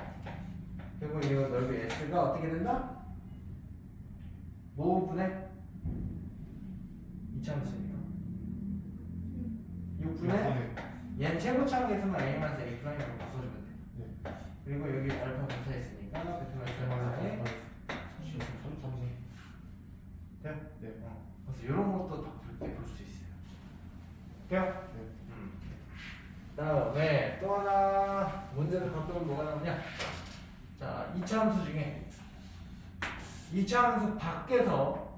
결국 이거 넓이 s가 어떻게 된다? 모분의 2차함수니까 6분의 얘는 최고차항에서는 a-a 프라임으로 바꿔주면 돼. 네. 그리고 여기 알파 베타 있으니까 베타 마이너스 알파에 돼요? 네. 그래서 이런 것도 다 볼 수 있어요. 돼요? 네. 다음에 또 하나 문제를 가끔은 뭐가 나오냐? 자, 2차 함수 중에 2차 함수 밖에서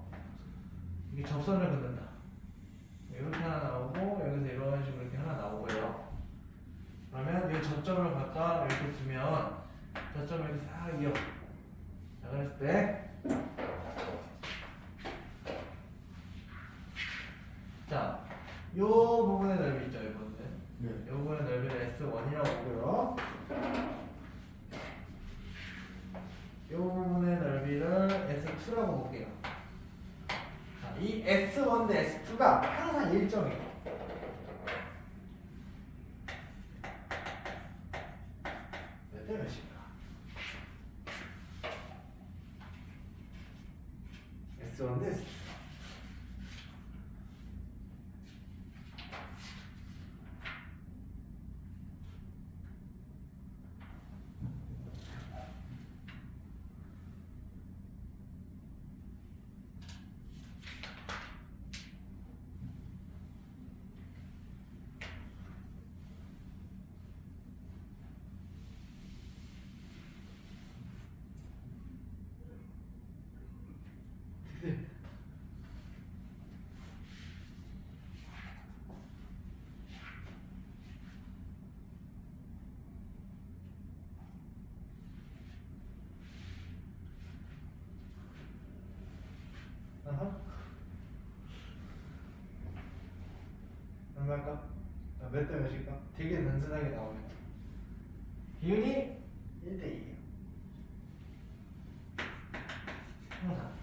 이게 접선을 긋는다. 이렇게 하나 나오고 여기서 이런 식으로 이렇게 하나 나오고요. 그러면 이 접점을 갖다 이렇게 두면 접점을 이렇게 싹 이어. 자, 그랬을 때 자, 요 부분의 넓이 있죠, 이거는. 네. 요 부분의 넓이를 S1이라고 보고요. 요 부분의 넓이를 S2라고 볼게요. 자, 이 S1 대 S2가 항상 일정해요. 몇 대 몇일까? S1 대 S2. 아하. 얼마일까? 몇 대 몇일까? 되게 단순하게 나오면 비율이 1대 2예요. 항상.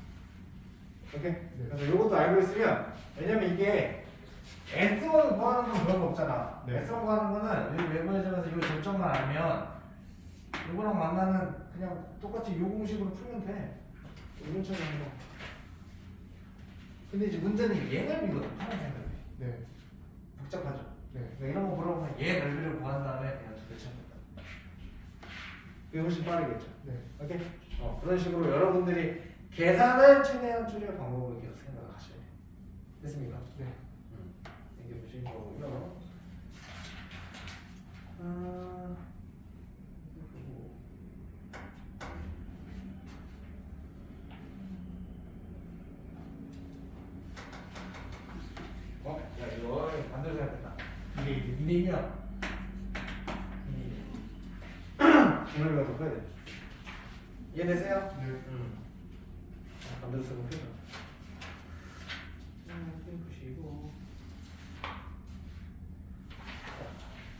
오케이? 그래서 이것도 알고 있으면 왜냐면 이게 S1 구하는 건 그런 거 없잖아. 네. S1 구하는 거는 여기 외부에서면서 이 절정만 알면 이거랑 만나는 그냥 똑같이 요 공식으로 풀면 돼. 이런처럼 하는 거. 근데 이제 문제는 얘 넓이거든. 파란색은. 네. 복잡하죠. 네. 그러니까 이런 거 물어보면 얘 넓이를 구한 다음에 그냥 두 개 쳐준다. 그게 훨씬 빠르겠죠. 네. 오케이? 그런 식으로 여러분들이 계산을 최대한 줄일 방법을 계속 생각을 하셔야 돼요. 됐습니까? 네. 이게 보시는 거고요. 야 이거 반대로 생각했다. 이게 2대2면 중요한 거 써야 돼. 이해되세요? 네. 반대로 생각해봐. 보시고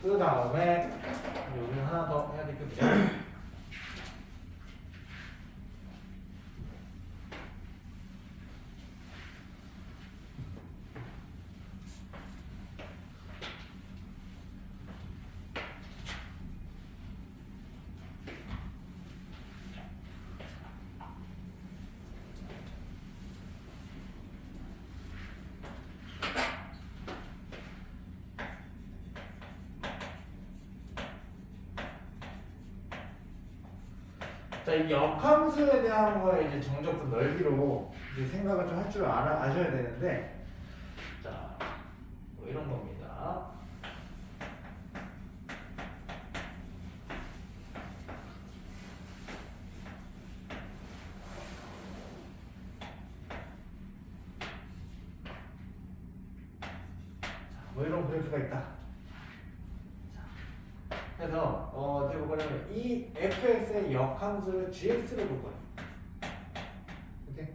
그 다음에 여기는 하나 더 해야 되거든요. 자, 이 역함수에 대한 거에 이제 정적분 넓이로 이제 생각을 좀 할 줄 아셔야 되는데, 자, 뭐 이런 겁니다. 자, 뭐 이런 그래프가 있다. 그래서 어떻게 볼 거냐면 이 fx의 역함수를 gx로 볼 거예요. 오케이?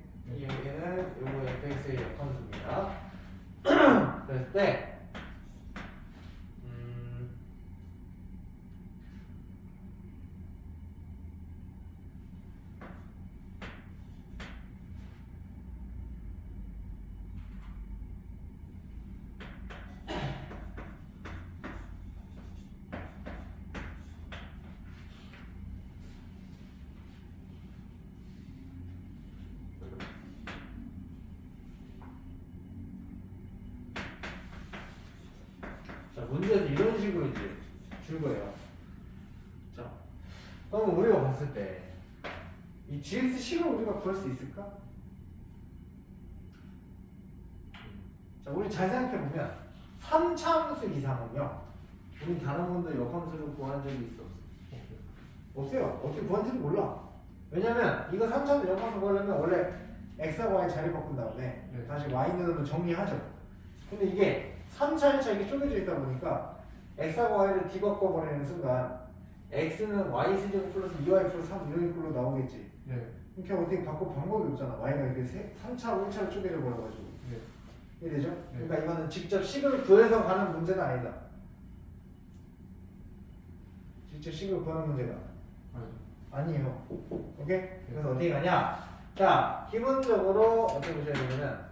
얘는 요거 fx의 역함수입니다. 그랬을 때 자, 문제는 이런 식으로 이제 줄 거예요. 자, 그럼 우리가 봤을 때 이 gx식을 우리가 구할 수 있을까? 자, 우리 잘 생각해 보면 3차 함수 이상은요, 우리 다른 분들 역함수를 구한 적이 있어 없어요? 없어요. 어떻게 구한지도 몰라. 왜냐면 이거 3차도 역함수 구하려면 원래 x하고 y 자리 바꾼 다음에 네. 다시 y는 정리하죠. 근데 이게 3차, 1차 이게 쪼개져 있다 보니까 x하고 y를 뒤바꿔 버리는 순간 x는 y 세제곱 플러스 2y 플러스 3 이런 걸로 나오겠지. 네. 이렇게 어떻게 바꿀 방법이 없잖아. y가 이렇게 3차, 5차로 쪼개져 버려가지고. 네. 이해되죠? 네. 그러니까 이거는 직접 식을 구해서 가는 문제는 아니다. 직접 식을 구하는 문제가 맞아. 아니에요. 오케이? 그래서 어떻게 가냐? 자, 기본적으로 어떻게 보셔야 되냐면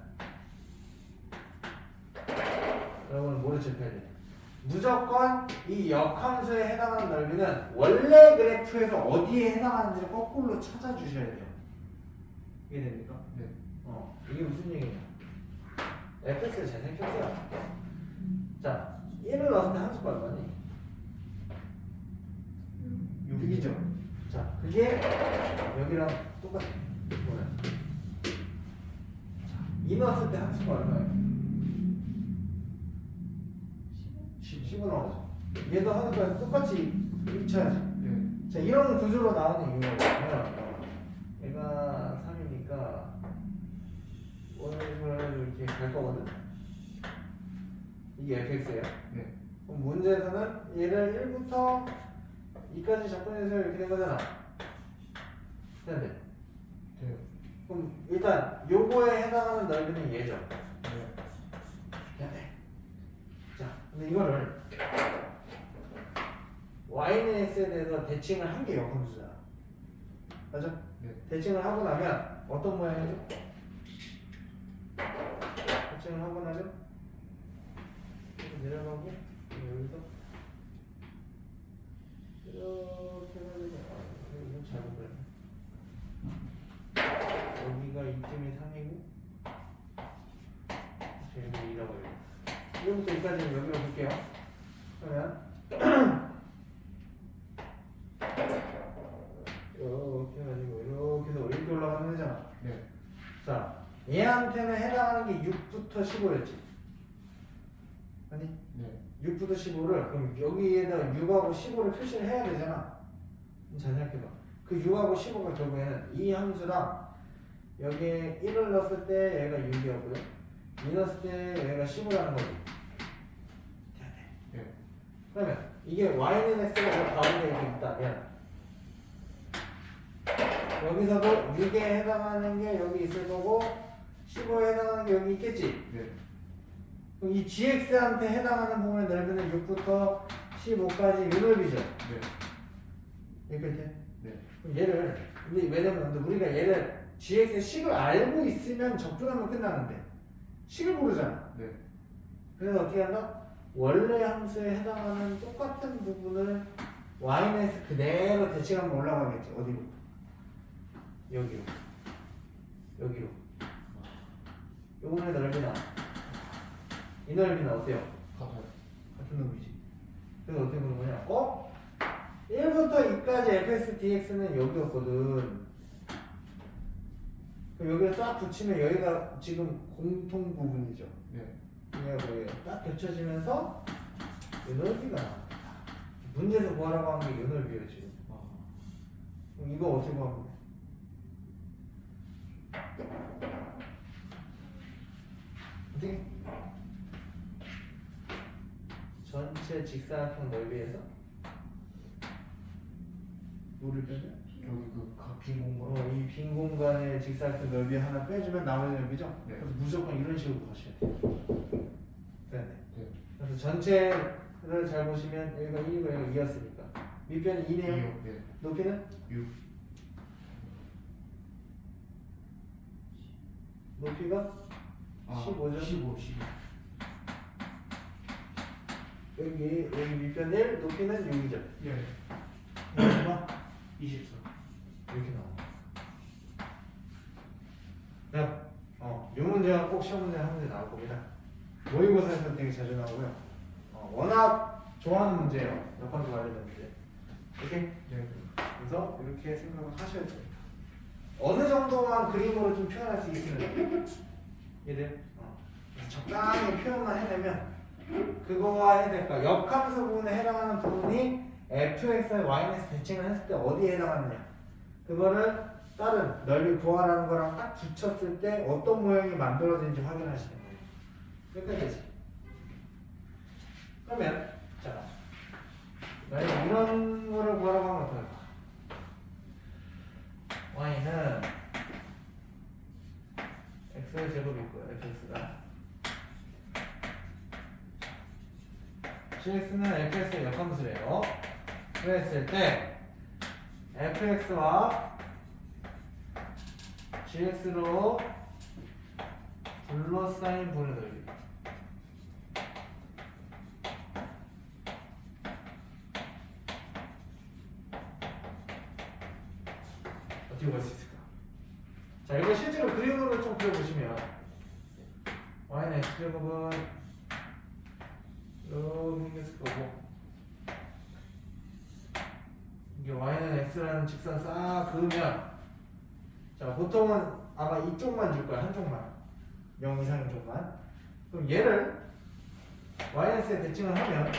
여러분은 뭐를 짚어야 돼? 무조건 이 역함수에 해당하는 넓이는 원래 그래프에서 어디에 해당하는지를 거꾸로 찾아주셔야 돼요. 이해됩니까? 네. 이게 무슨 얘기냐? fx를 잘 생각해보세요. 자, 1을 넣었을 때 함수가 얼마니? 6이죠. 자, 그게 여기랑 똑같아. 이거는. 자, 2 넣었을 때 함수가 얼마예요? 10은 나오죠. 얘도 하는 거랑 똑같이 입혀야지. 네. 자, 이런 구조로 나오는 이유가 뭐냐면 얘가 3이니까 원을 이렇게 갈 거거든. 이게 fx예요. 네. 그럼 문제에서는 얘를 1부터 2까지 접근해서 이렇게 된 거잖아. 해야 돼. 돼요. 그럼 일단 요거에 해당하는 넓이는 얘죠. 네. 해야 돼. 자, 근데 이거를 y는 x에 대해서 대칭을 한 게 역함수잖아. 맞아? 네. 대칭을 하고 나면 어떤 모양이죠? 대칭을 하고 나면 이렇게 내려가고 여기서 이렇게 해가지고 이건 잘못 그렸네. 여기가 이쯤이 3이고 여기 2라고 해요. 여기부터 여기까지는 여기로 볼게요. 그러면 이렇게 해가지고 이렇게 해서 이렇게 올라가면 되잖아. 네. 자, 얘한테는 해당하는 게 6부터 15였지. 아니? 네. 6부터 15를 그럼 여기에다 6하고 15를 표시를 해야 되잖아. 잘 생각해봐. 그 6하고 15가 결국에는 이 함수랑 여기에 1을 넣었을 때 얘가 6이었고요. 2 넣었을 때 얘가 15라는 거지. 네. 그러면 이게 y는 x가 가운데 이렇게 있다면 여기서도 6에 해당하는 게 여기 있을 거고 15에 해당하는 게 여기 있겠지. 네. 그럼 이 gx한테 해당하는 부분의 넓이는 6부터 15까지 이 넓이죠. 네. 이렇게. 네. 그럼 얘를 근데 왜냐면 우리가 얘를 gx의 식을 알고 있으면 적분하면 끝나는데 식을 모르잖아. 네. 그래서 어떻게 한다? 원래 함수에 해당하는 똑같은 부분을 y는 x 그대로 대칭하면 올라가겠지. 어디로? 여기로. 여기로. 요번의 넓이나 이 넓이는 어때요? 같아요. 같은 놈이지. 그래서 어떻게 보는 거냐? 1부터 2까지 fx dx는 여기였거든. 그럼 여기를 싹 붙이면 여기가 지금 공통 부분이죠. 네. 얘가 뭐예요? 딱 겹쳐지면서 이 넓이가 나와. 문제에서 구하라고 한 게 이 넓이에요 지금. 그럼 이거 어떻게 구하면 돼? 어떻게? 전체 직사각형 넓이에서 뭐를 빼면? 여기 빈 공간. 이 빈 공간의 직사각형 넓이 하나 빼주면 나머지 넓이죠? 네. 그래서 무조건 이런 식으로 가셔야 돼요. 네. 네. 그래서 전체를 잘 보시면 여기가 1이고 여기가 2였으니까 밑변이 2네요. 네. 높이는? 6. 높이가 15죠? 15. 여기 밑변 1, 높이는 6이죠. 네. 얼마? 24. 이렇게 나와. 네. 이 문제가 꼭 시험 문제 한 문제 나올 겁니다. 모의고사에서 되게 자주 나오고요. 워낙 좋아하는 문제예요. 역학과 관련된 문제. 오케이? 네. 그래서 이렇게 생각을 하셔야 됩니다. 어느 정도만 그림으로 좀 표현할 수 있으면 이해돼요? 그래서 적당히 표현만 해내면 그거와 해당할까? 역함수 부분에 해당하는 부분이 fx와 y는 대칭을 했을 때 어디에 해당하느냐? 그거를 다른 넓이 구하라는 거랑 딱 붙였을 때 어떤 모양이 만들어지는지 확인하시는 거예요. 끝까지. 그러면 자, 만약에 이런 거를 구하라고 하면 어떨까? y는 x의 제곱일 거예요. fx가 gx는 fx의 역함수래요. 그랬을 때 fx와 gx로 둘러싸인 분의 넓이 어떻게 구할 수 있을까? 자, 이거 실제로 그림으로 좀 그려보시면 y는 x제곱은 이렇게 생겼을 거고 이게 y는 x라는 직선 싹 그으면 자 보통은 아마 이쪽만 줄 거야. 한쪽만 0 이상인 쪽만. 그럼 얘를 yx에 대칭을 하면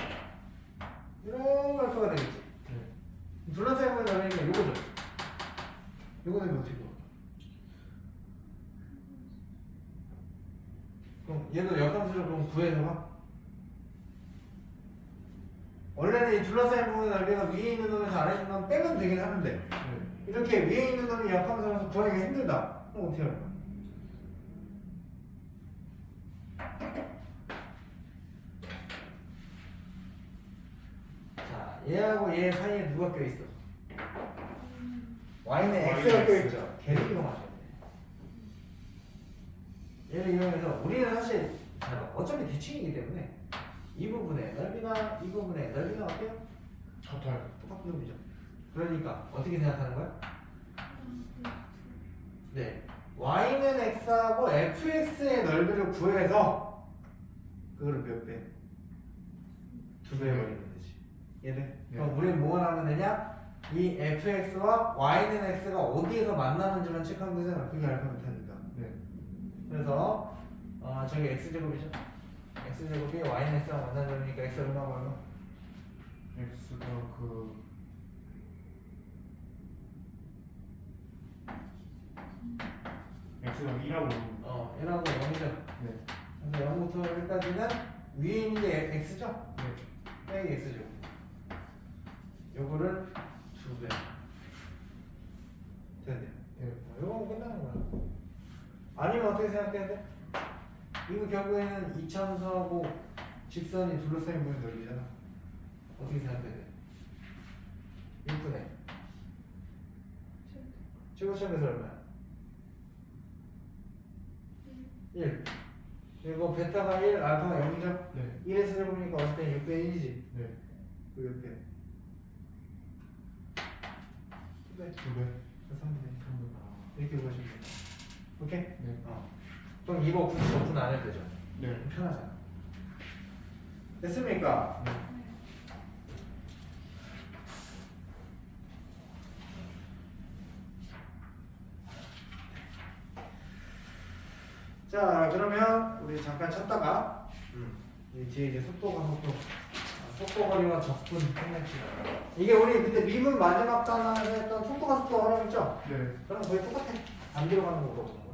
이런 걸표가 되겠지. 네. 둘러싸인 건 넓이니까 요거죠. 요거는 어떻게 구할? 그럼 얘도 역함수를 그럼 구해서 봐. 원래는 이 둘러싸인 부분의 넓이가 위에 있는 놈에서 아래 있는 놈 빼면 되긴 하는데 네. 이렇게 위에 있는 놈이 역함수라서 구하기가 힘들다. 그럼 어떻게 할까? 얘하고 얘 사이에 누가 껴있어? y는 Y는 x가 X. 껴있죠. 걔를 이용하셔야 돼. 얘를 이용해서 우리는 사실 어차피 대칭이기 때문에 이 부분의 넓이나 이 부분의 넓이가 어때요? 같아요. 똑같은 놈이죠. 그러니까 어떻게 생각하는 거야? 네, y는 x하고 fx의 넓이를 구해서 그거를 몇 배? 2배 버리면 되지. 얘네. 네. 그럼 우리는 뭐가 나면 되냐? 이 fx와 y는 x가 어디에서 만나는지만 체크하면 되잖아. 그게 알파벳 하니까. 네. 그래서 저기 x제곱이죠. x제곱이 y는 x랑 만나는 니까 x 얼마가 얼마? X가 그 X가 2라고. 1하고 0이죠. 네. 그래서 0부터 1까지는 위에 있는 게 x죠? 네. 빼기 x죠. 요거를 2배. 됐네. 네. 요거는 끝나는 거야. 아니면 어떻게 생각해야 돼? 이거 결국에는 이차함수하고 직선이 둘러싸인 부분 넓이잖아. 어떻게 생각해야 돼? 6분의 최고점에서 얼마야? 1. 그리고 베타가 1, 알파가 0이죠? 네. 1에서 해보니까 어쨌든 6배 1이지. 네. 그 6배. 2배. 2배. 3분의 3분. 이렇게 보시면 돼요. 오케이? 네. 그럼 이거 굳이 접근 안 해도 되죠? 네. 편하잖아. 됐습니까? 네. 자, 그러면 우리 잠깐 찾다가 이 뒤에 이제 속도거리와 적분 생략시다. 이게 우리 그때 미분 마지막 단원에서 했던 속도가 속도 활용이죠? 네. 그럼 거의 똑같아. 안 들어가는 거 물어보는 거야.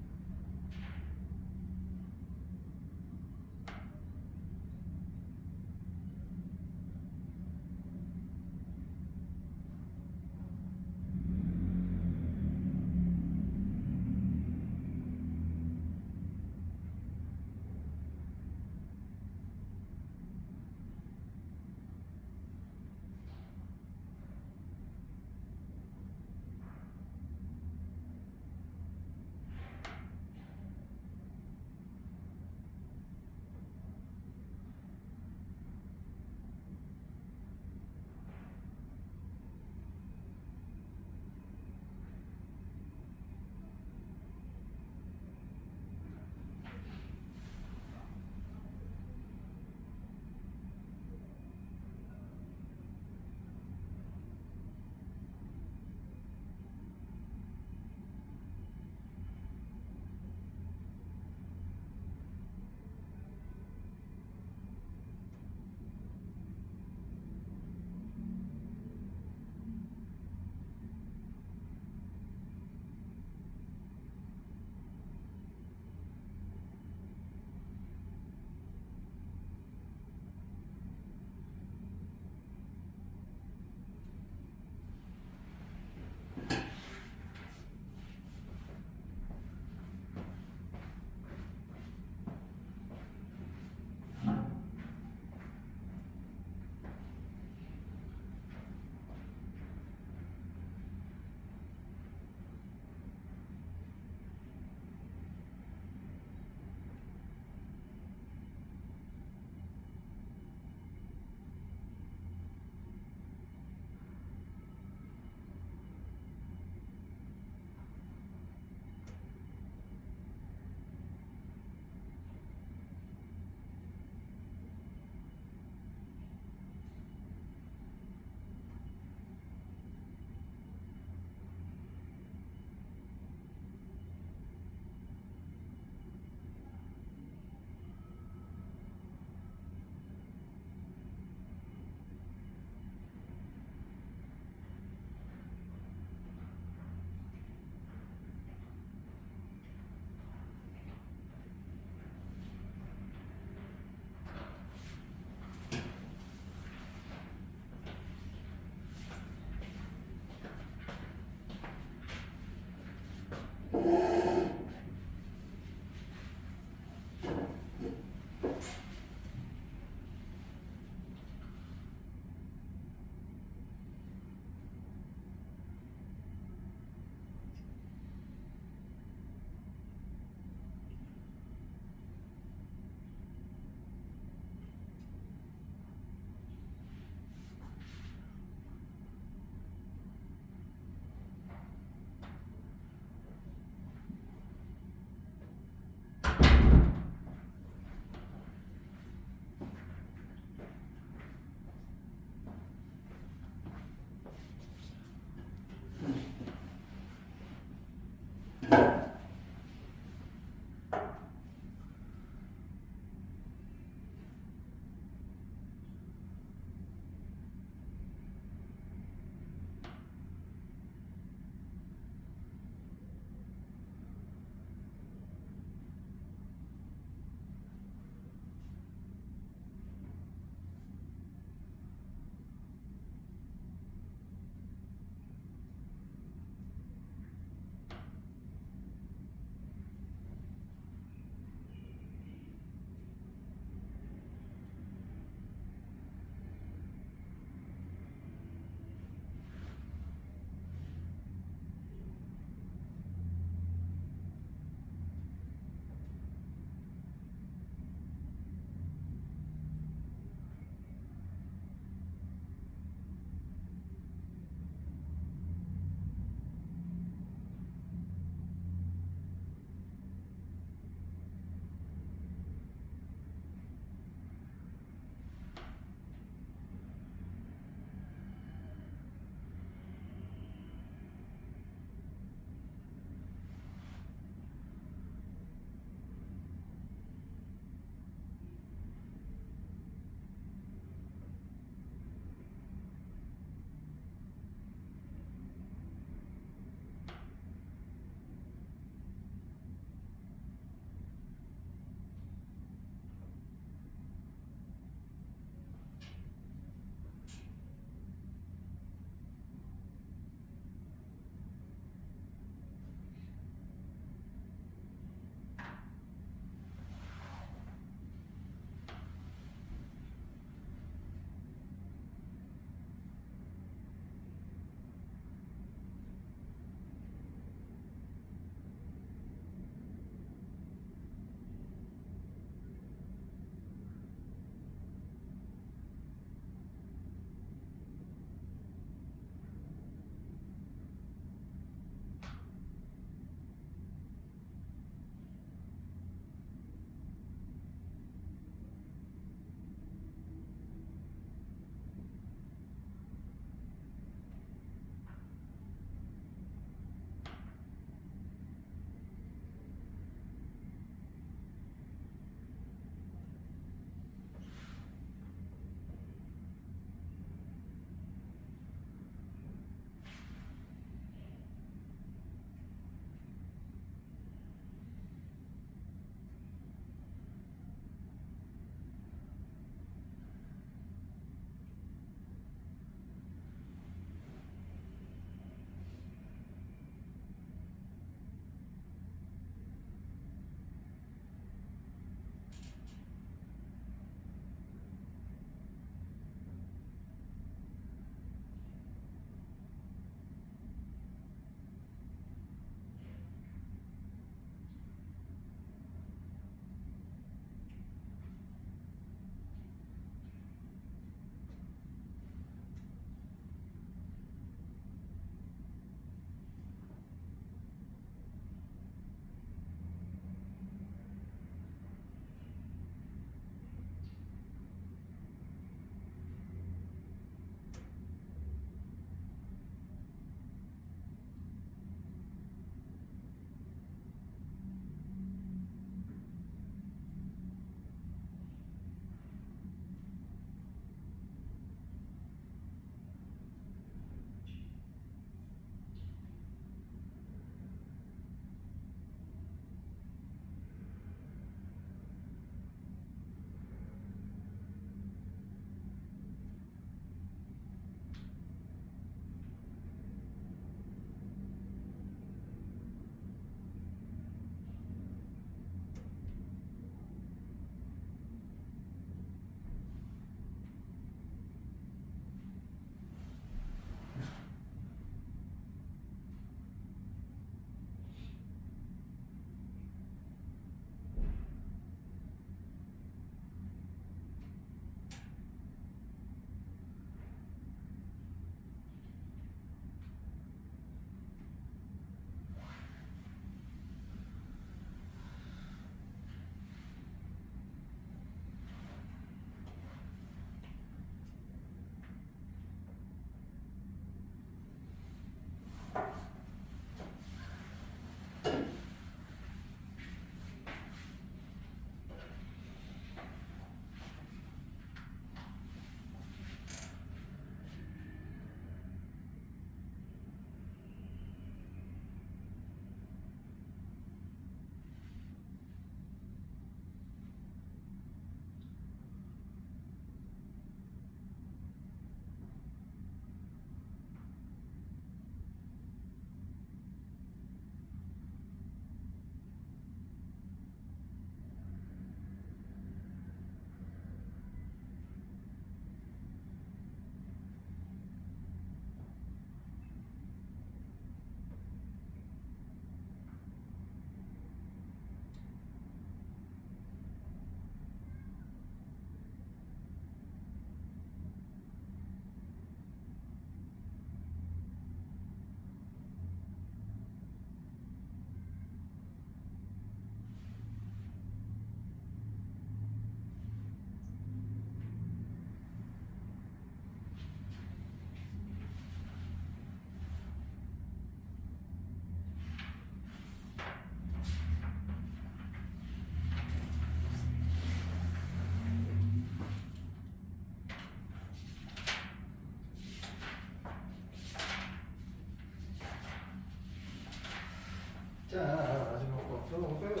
자, 아직 먹고 없어. 빼고.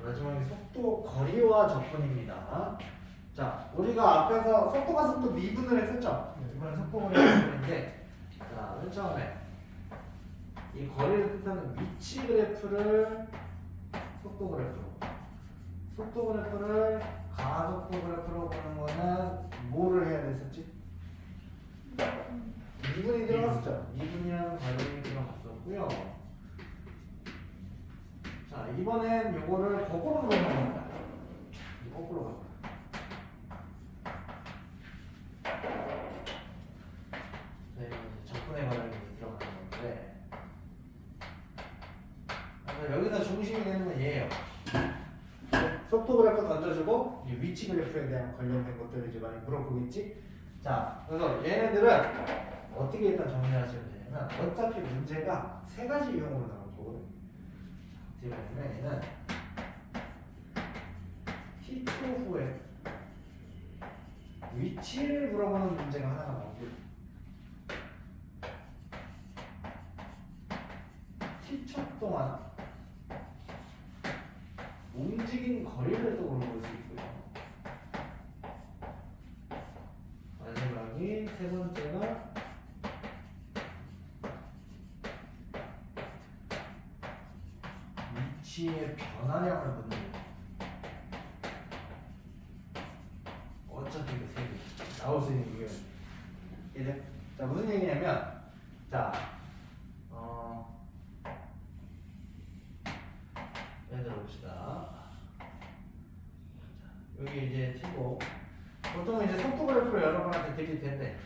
마지막에 속도 거리와 접근입니다. 자, 우리가 앞에서 속도 미분을 했었죠? 이번엔 속도 거리와 접근인데, 자, 맨 처음에 이 거리를 뜻하는 위치 그래프를 속도 그래프를 가속도 그래프로 보는 거는 뭐를 해야 됐었지? 미분이 들어갔었죠? 미분이라는 과정이 들어갔었고요. 자, 이번엔 요거를 거꾸로 보는 겁니다. 거꾸로 가. 자, 이거 이제 접근의 과정이 들어가는 건데, 여기서 중심이 되는 건 얘예요. 속도 그래프 던져주고 이 위치 그래프에 대한 관련된 것들을 이제 많이 물어보겠지. 자, 그래서 얘네들은 어떻게 일단 정리하시면 되냐면, 어차피 문제가 세 가지 유형으로 나올 거거든요. 어떻게 보면 얘는 t초 후에 위치를 물어보는 문제가 하나가 나오고, t초 동안 움직인 거리를 또 물어볼 수 있고요. 마지막이 세 번째가 위치의 변화량을 묻는 거예요. 어차피 그 세 개 나올 수 있는 이유는 이제 자 무슨 얘기냐면 자 예를 들어 봅시다. 여기 이제 T고 보통 이제 속도 그래프를 여러분한테 드릴 텐데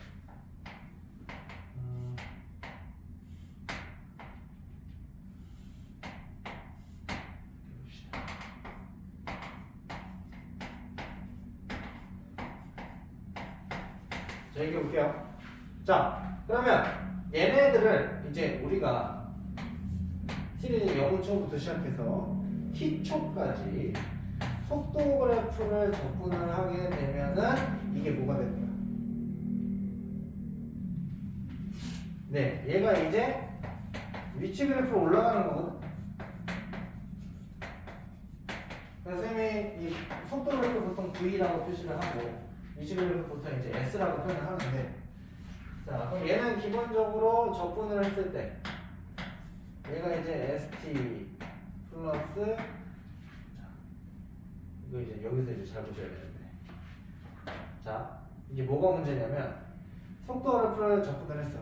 자, 여기 볼게요. 자, 그러면 얘네들을 이제 우리가 T를 0초부터 시작해서 T초까지 속도 그래프를 접근을 하게 되면은 이게 뭐가 되는 거야? 네, 얘가 이제 위치 그래프로 올라가는 거거든. 그래서 쌤이 이 속도 그래프 보통 V라고 표시를 하고 위치 그래프 보통 이제 S라고 표현을 하는데, 자, 그럼 얘는 기본적으로 접근을 했을 때 얘가 이제 ST 플러스, 이거 이제 여기서 이제 잘 보셔야 되는데, 자, 이게 뭐가 문제냐면 속도 그래프를 접근을 했어.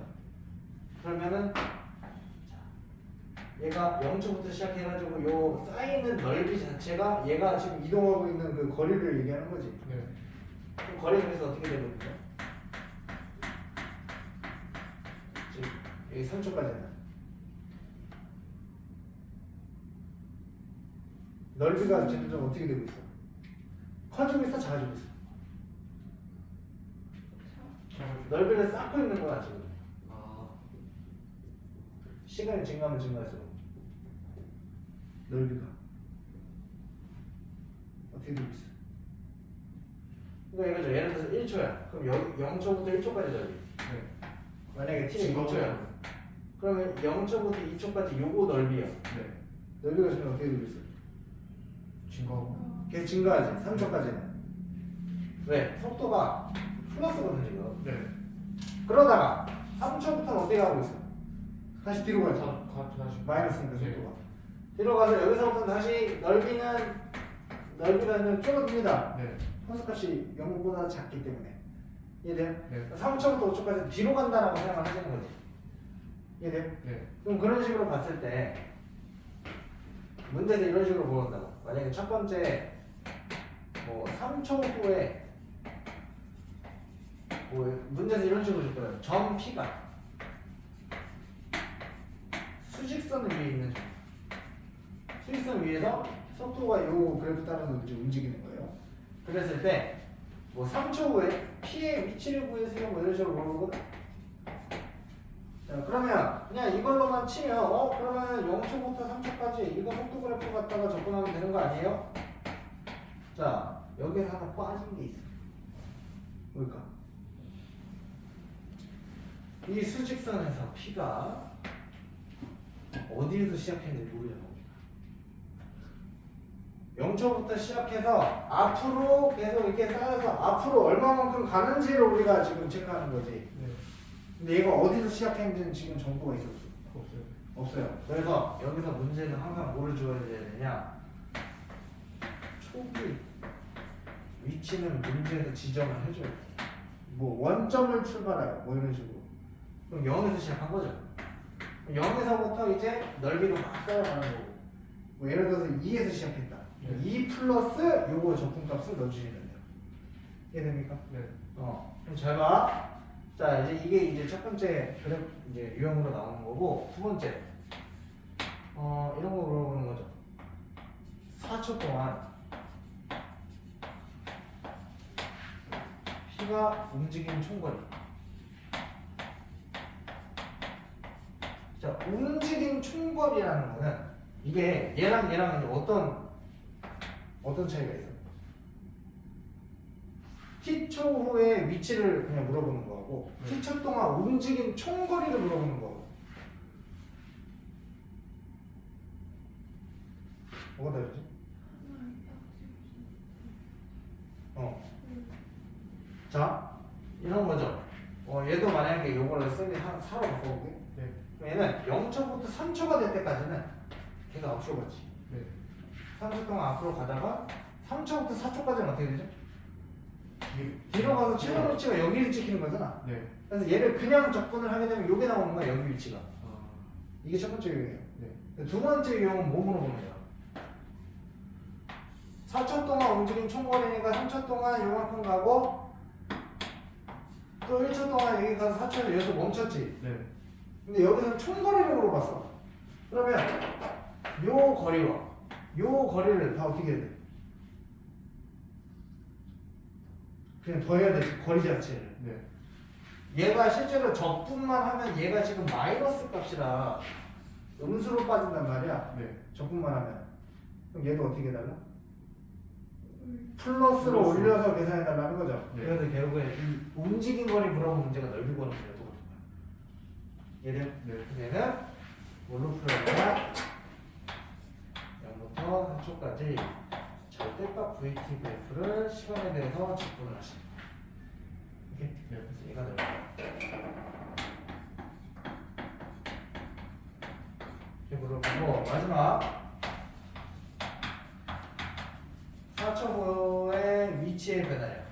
그러면은 자, 얘가 0초부터 시작해가지고 요 쌓이는 넓이 자체가 얘가 지금 이동하고 있는 그 거리를 얘기하는 거지. 네. 그럼 거리가 그래서 어떻게 되고 있죠? 지금 여기 3초까지는 넓이가 점점 어떻게 되고 있어? 커지고 있어, 작아지고 있어? 넓이를 쌓고 있는 거야 지금. 시간이 증가하면 증가할수록 넓이가 어떻게 되고 있어? 그러니까 이거죠. 예를 들어서 1초야. 그럼 여기 0초부터 1초까지 넓이. 네. 만약에 t가 2초야. 그러면 0초부터 2초까지 요거 넓이야. 네. 넓이가 지금 어떻게 되고 있어? 증가하고. 계속 증가하지. 3초까지는. 왜? 속도가 플러스거든 지금. 네. 그러다가 3초부터는 어떻게 가고 있어? 다시 뒤로 가지. 다시. 마이너스니까 네. 속도가. 뒤로 가서 여기서부터 다시 넓이가 줄어듭니다. 네. 함수값이 0보다 작기 때문에. 이해돼요? 네. 3초부터 5초까지 뒤로 간다라고 생각을 하시는 거지. 이해돼요? 네. 그럼 그런 식으로 봤을 때 문제에서 이런 식으로 보는다고. 만약에 첫 번째 뭐 3초 후에 뭐 문제에서 이런 식으로 줄 거예요. 점 P가 수직선 위에 있는 점. 수직선 위에서 속도가 요 그래프 따라서 이제 움직이는 거예요. 그랬을 때 뭐 3초 후에 P의 위치를 구해서 뭐 이런 식으로 물어보거든. 자, 그러면 그냥 이걸로만 치면 그러면 0초부터 3초까지 이거 속도 그래프 갖다가 접근하면 되는 거 아니에요? 자, 여기서 하나 빠진 게 있어. 뭘까? 이 수직선에서 P가 어디에서 시작했는지 모르잖아. 0초부터 시작해서 앞으로 계속 이렇게 쌓여서 앞으로 얼마만큼 가는지를 우리가 지금 체크하는 거지. 네. 근데 얘가 어디서 시작했는지는 지금 정보가 있어 없어? 없어요. 없어요. 그래서 여기서 문제는 항상 뭐를 줘야 되느냐? 초기 위치는 문제에서 지정을 해줘야 돼. 뭐 원점을 출발해요. 뭐 이런 식으로. 그럼 0에서 시작한 거죠. 0에서부터 이제 넓이로 막 쌓여가는 거고. 뭐 예를 들어서 2에서 시작했다. 네. 2 플러스 요거 적분값을 넣어주시면 돼요. 이해됩니까? 네. 그럼 잘 봐. 자, 이제 이게 이제 첫 번째 그래프 이제 유형으로 나오는 거고, 두 번째 이런 거 물어보는 거죠. 4초 동안 P가 움직인 총거리. 자, 움직인 총거리라는 거는 이게 얘랑 이제 어떤 차이가 있어? T초 후에 위치를 그냥 물어보는 거고, T초 동안 움직인 총거리를 물어보는 거고. 뭐가 다르지? 자, 이런 거죠. 얘도 만약에 요거를 쓰면 4로 바꿔볼게. 네. 얘는 0초부터 3초가 될 때까지는 걔가 앞으로 가지. 네. 3초 동안 앞으로 가다가 3초부터 4초까지는 어떻게 되죠? 뒤로 가서 최종 위치가 여기를 찍히는 거잖아. 네. 그래서 얘를 그냥 적분을 하게 되면 여기 나오는 거야, 여기 위치가. 아. 이게 첫 번째 유형이에요. 네. 두 번째 유형은 몸으로 보는 거야. 4초 동안 움직인 총거리니까 3초 동안 요만큼 가고 또 1초 동안 여기 가서 4초에 여기서 멈췄지. 네. 근데 여기서는 총거리를 물어봤어. 그러면 요 거리와 요 거리를 다 어떻게 해야 돼? 그냥 더해야 돼, 그 거리 자체를. 네. 얘가 실제로 적분만 하면 얘가 지금 마이너스 값이라 음수로 빠진단 말이야. 네. 적분만 하면. 그럼 얘도 어떻게 해달라? 플러스로 플러스. 올려서 계산해 달라는 거죠. 네. 그래서 결국에 이 움직인 거리 물어본 문제가 넓이 구하는 문제가 똑같은 거야. 얘는 네. 얘는 뭘로 풀어야 되나? 0부터 3초까지 절대값 VT 그래프를 시간에 대해서 적분을 하시는 거야. 오케이? 네. 그래서 얘가 넓이. 이렇게 물어보고 마지막 4초 후에 위치의 변화량.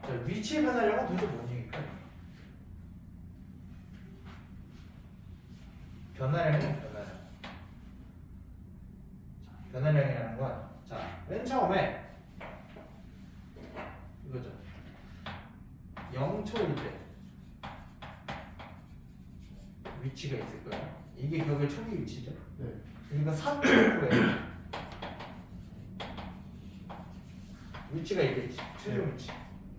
자, 위치의 변화량은 도대체 뭔 얘기일까요? 변화량이요, 변화량. 자, 변화량이라는 건, 자, 맨 처음에 이거죠. 0초일 때 위치가 있을 거예요. 이게 결국에 초기 위치죠. 네. 그러니까 4초 후에 위치가 있겠지. 최종 위치.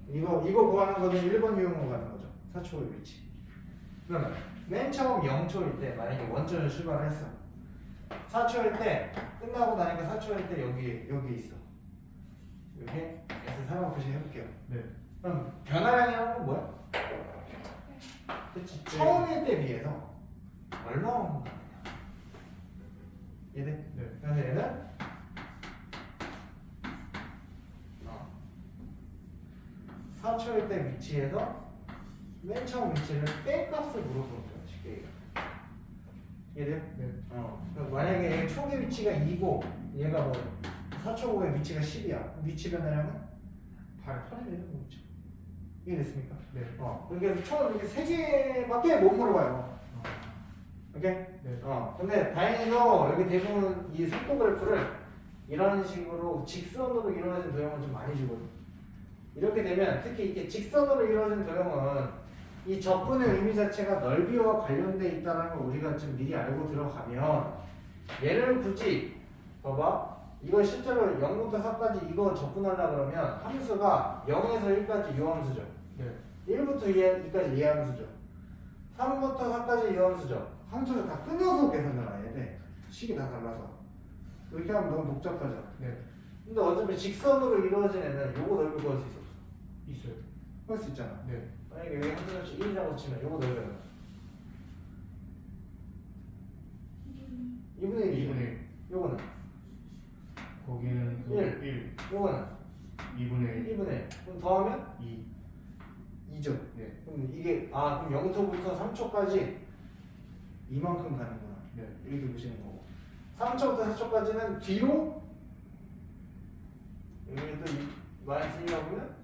이거 구하는 거는 1번 유형으로 가는 거죠. 4초 후의 위치. 그러면 맨 처음 0초일 때 만약에 원점을 출발했어. 4초일 때 끝나고 나니까 4초일 때 여기 있어. 이렇게 해서 사람 표시 해볼게요. 네. 그럼 변화량이라는 건 뭐야? 그치. 처음일 때 비해서 얼마만큼 가느냐. 이해돼? 네. 그래서 얘는 4초일 때 위치에서 맨 처음 위치를 뺀 값을 물어보는 거야. 쉽게 얘기하면. 이해돼요? 네. 그럼 만약에 얘 초기 위치가 2고 얘가 뭐 4초 후에 위치가 10이야. 위치 변화량은 8이 되는 거죠. 이해됐습니까? 네. 그래서 총 이렇게 3개밖에 못 물어봐요. 오케이? 네. 근데 다행히도 여기 대부분 이 속도 그래프를 이런 식으로 직선으로 이루어진 도형을 좀 많이 주거든. 이렇게 되면 특히 이렇게 직선으로 이루어진 도형은 이 적분의 의미 자체가 넓이와 관련돼 있다는 걸 우리가 좀 미리 알고 들어가면 얘를 굳이 봐봐. 이거 실제로 0부터 4까지 이거 적분하려고 그러면 함수가 0에서 1까지 이 함수죠. 네. 1부터 2까지 이 함수죠. 3부터 4까지 이 함수죠. 함수를 다 끊어서 계산을 해야 돼. 식이 다 달라서. 이렇게 하면 너무 복잡하죠. 네. 근데 어차피 직선으로 이루어진 애는 요거 넓이 구할 수 있어. 있어요. 구할 수 있잖아. 네. 만약에 여기 함수값이 1이라고 치면 요거 넓이는 2분의 1이죠. 2분의 1. 요거는 거기는 그 1. 1. 요거는 2분의 1. 1분의 1. 그럼 더하면 2. 2죠. 네. 그럼 이게 그럼 0초부터 3초까지 이만큼 가는구나. 네. 이렇게 보시는 거고. 3초부터 4초까지는 뒤로 여기 또 마이너스 1이라고 보면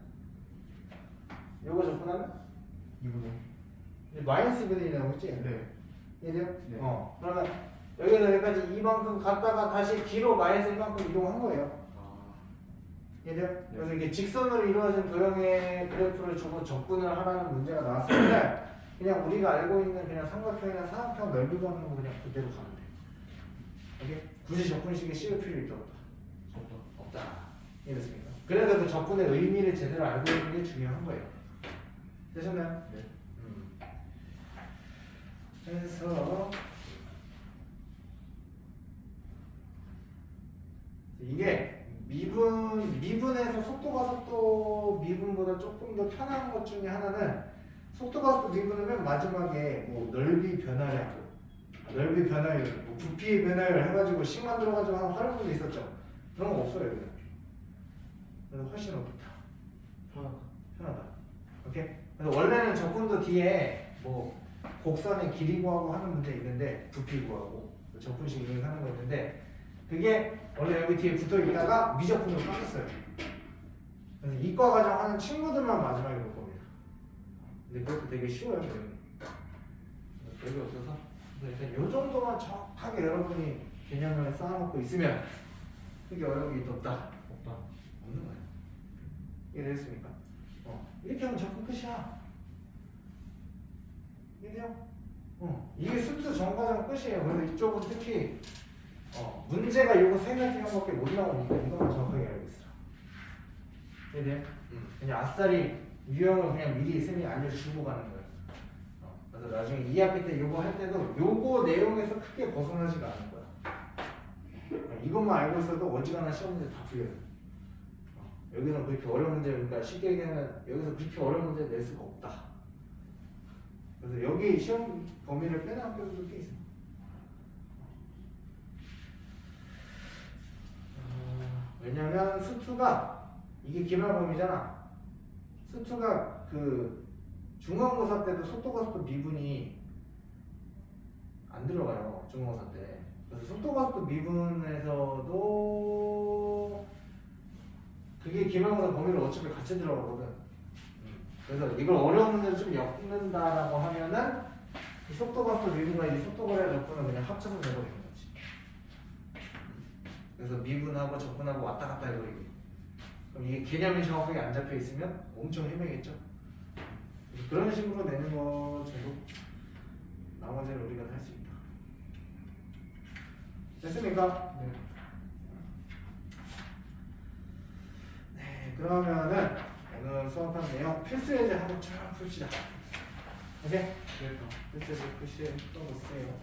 요거 접근하면 2분의 1. 이제 마이너스 2분의 1이라고 했지? 네. 이해돼요? 네. 그러면 여기서 여기까지 이만큼 갔다가 다시 뒤로 마이너스 이만큼 이동한 거예요. 이해돼요? 네. 그래서 이게 직선으로 이루어진 도형의 그래프를 주고 접근을 하라는 문제가 나왔을 때 그냥 우리가 알고 있는 그냥 삼각형이나 사각형 넓이 구하는 거 그냥 그대로 가면 돼. 오케이? 굳이 접근식에 씌울 필요 있다 없다? 없다. 이해됐습니까? 그래서 그 접근의 의미를 제대로 알고 있는 게 중요한 거예요. 되셨나요? 네. 그래서 이게 미분에서 속도가 속도 미분보다 조금 더 편한 것 중에 하나는 속도가 속도 미분은 맨 마지막에 뭐 넓이 변화량, 넓이 변화율, 뭐 부피 변화율 해가지고 식 만들어가지고 한 활용도 있었죠. 그런 거 없어요 여기. 그래서 훨씬 어떻다. 편하다. 오케이. 그래서 원래는 접근도 뒤에 뭐 곡선의 길이 구하고 하는 문제 있는데 부피 구하고 접근식 이용하는 거 있는데 그게 원래 여기 뒤에 붙어 있다가 미적분으로 바뀌었어요. 그래서 이과 과정 하는 친구들만 마지막에 볼 겁니다. 근데 그것도 되게 쉬워요. 별게 없어서 그래서 일단 이 정도만 정확하게 여러분이 개념을 쌓아놓고 있으면 그게 어려운 게 없다. 없는 거예요. 이해되셨습니까? 이렇게 하면 접근 끝이야. 이해돼요? 이게 수트 전과정 끝이에요. 그래서 이쪽은 특히 문제가 요거 세 가지밖에 못 나오니까 이것만 정확하게 알고 있어. 이해돼요? 그냥 아싸리 유형을 그냥 미리 쌤이 알려주고 가는 거예요. 그래서 나중에 2학기 때 요거 할 때도 요거 내용에서 크게 벗어나지가 않을 거야. 이것만 알고 있어도 어지간한 시험 문제 다 풀려요. 여기서 그렇게 어려운 문제, 그러니까 쉽게 얘기하면 여기서 그렇게 어려운 문제 낼 수가 없다. 그래서 여기 시험 범위를 빼는 학교들도 꽤 있어. 왜냐면 수투가 이게 기말 범위잖아. 수투가 그 중간고사 때도 속도가 속도 미분이 안 들어가요. 중간고사 때. 그래서 속도가 속도 미분에서도 그게 기말고사 범위를 어차피 같이 들어가거든. 그래서 이걸 어려운 문제를 좀 엮는다라고 하면은 이 속도가 속도 미분과 이 속도거래 접근을 그냥 합쳐서 내버리는 거지. 그래서 미분하고 접근하고 왔다 갔다 해버리기. 그럼 이게 개념이 정확하게 안 잡혀 있으면 엄청 헤매겠죠. 그런 식으로 내는 거 정도 나머지는 우리가 할 수 있다. 됐습니까? 네. 네, 그러면은 오늘 수업한 내용 필수 예제 한번 쭉 풉시다. 오케이? 네. 필수 예제 푸시해 또 보세요.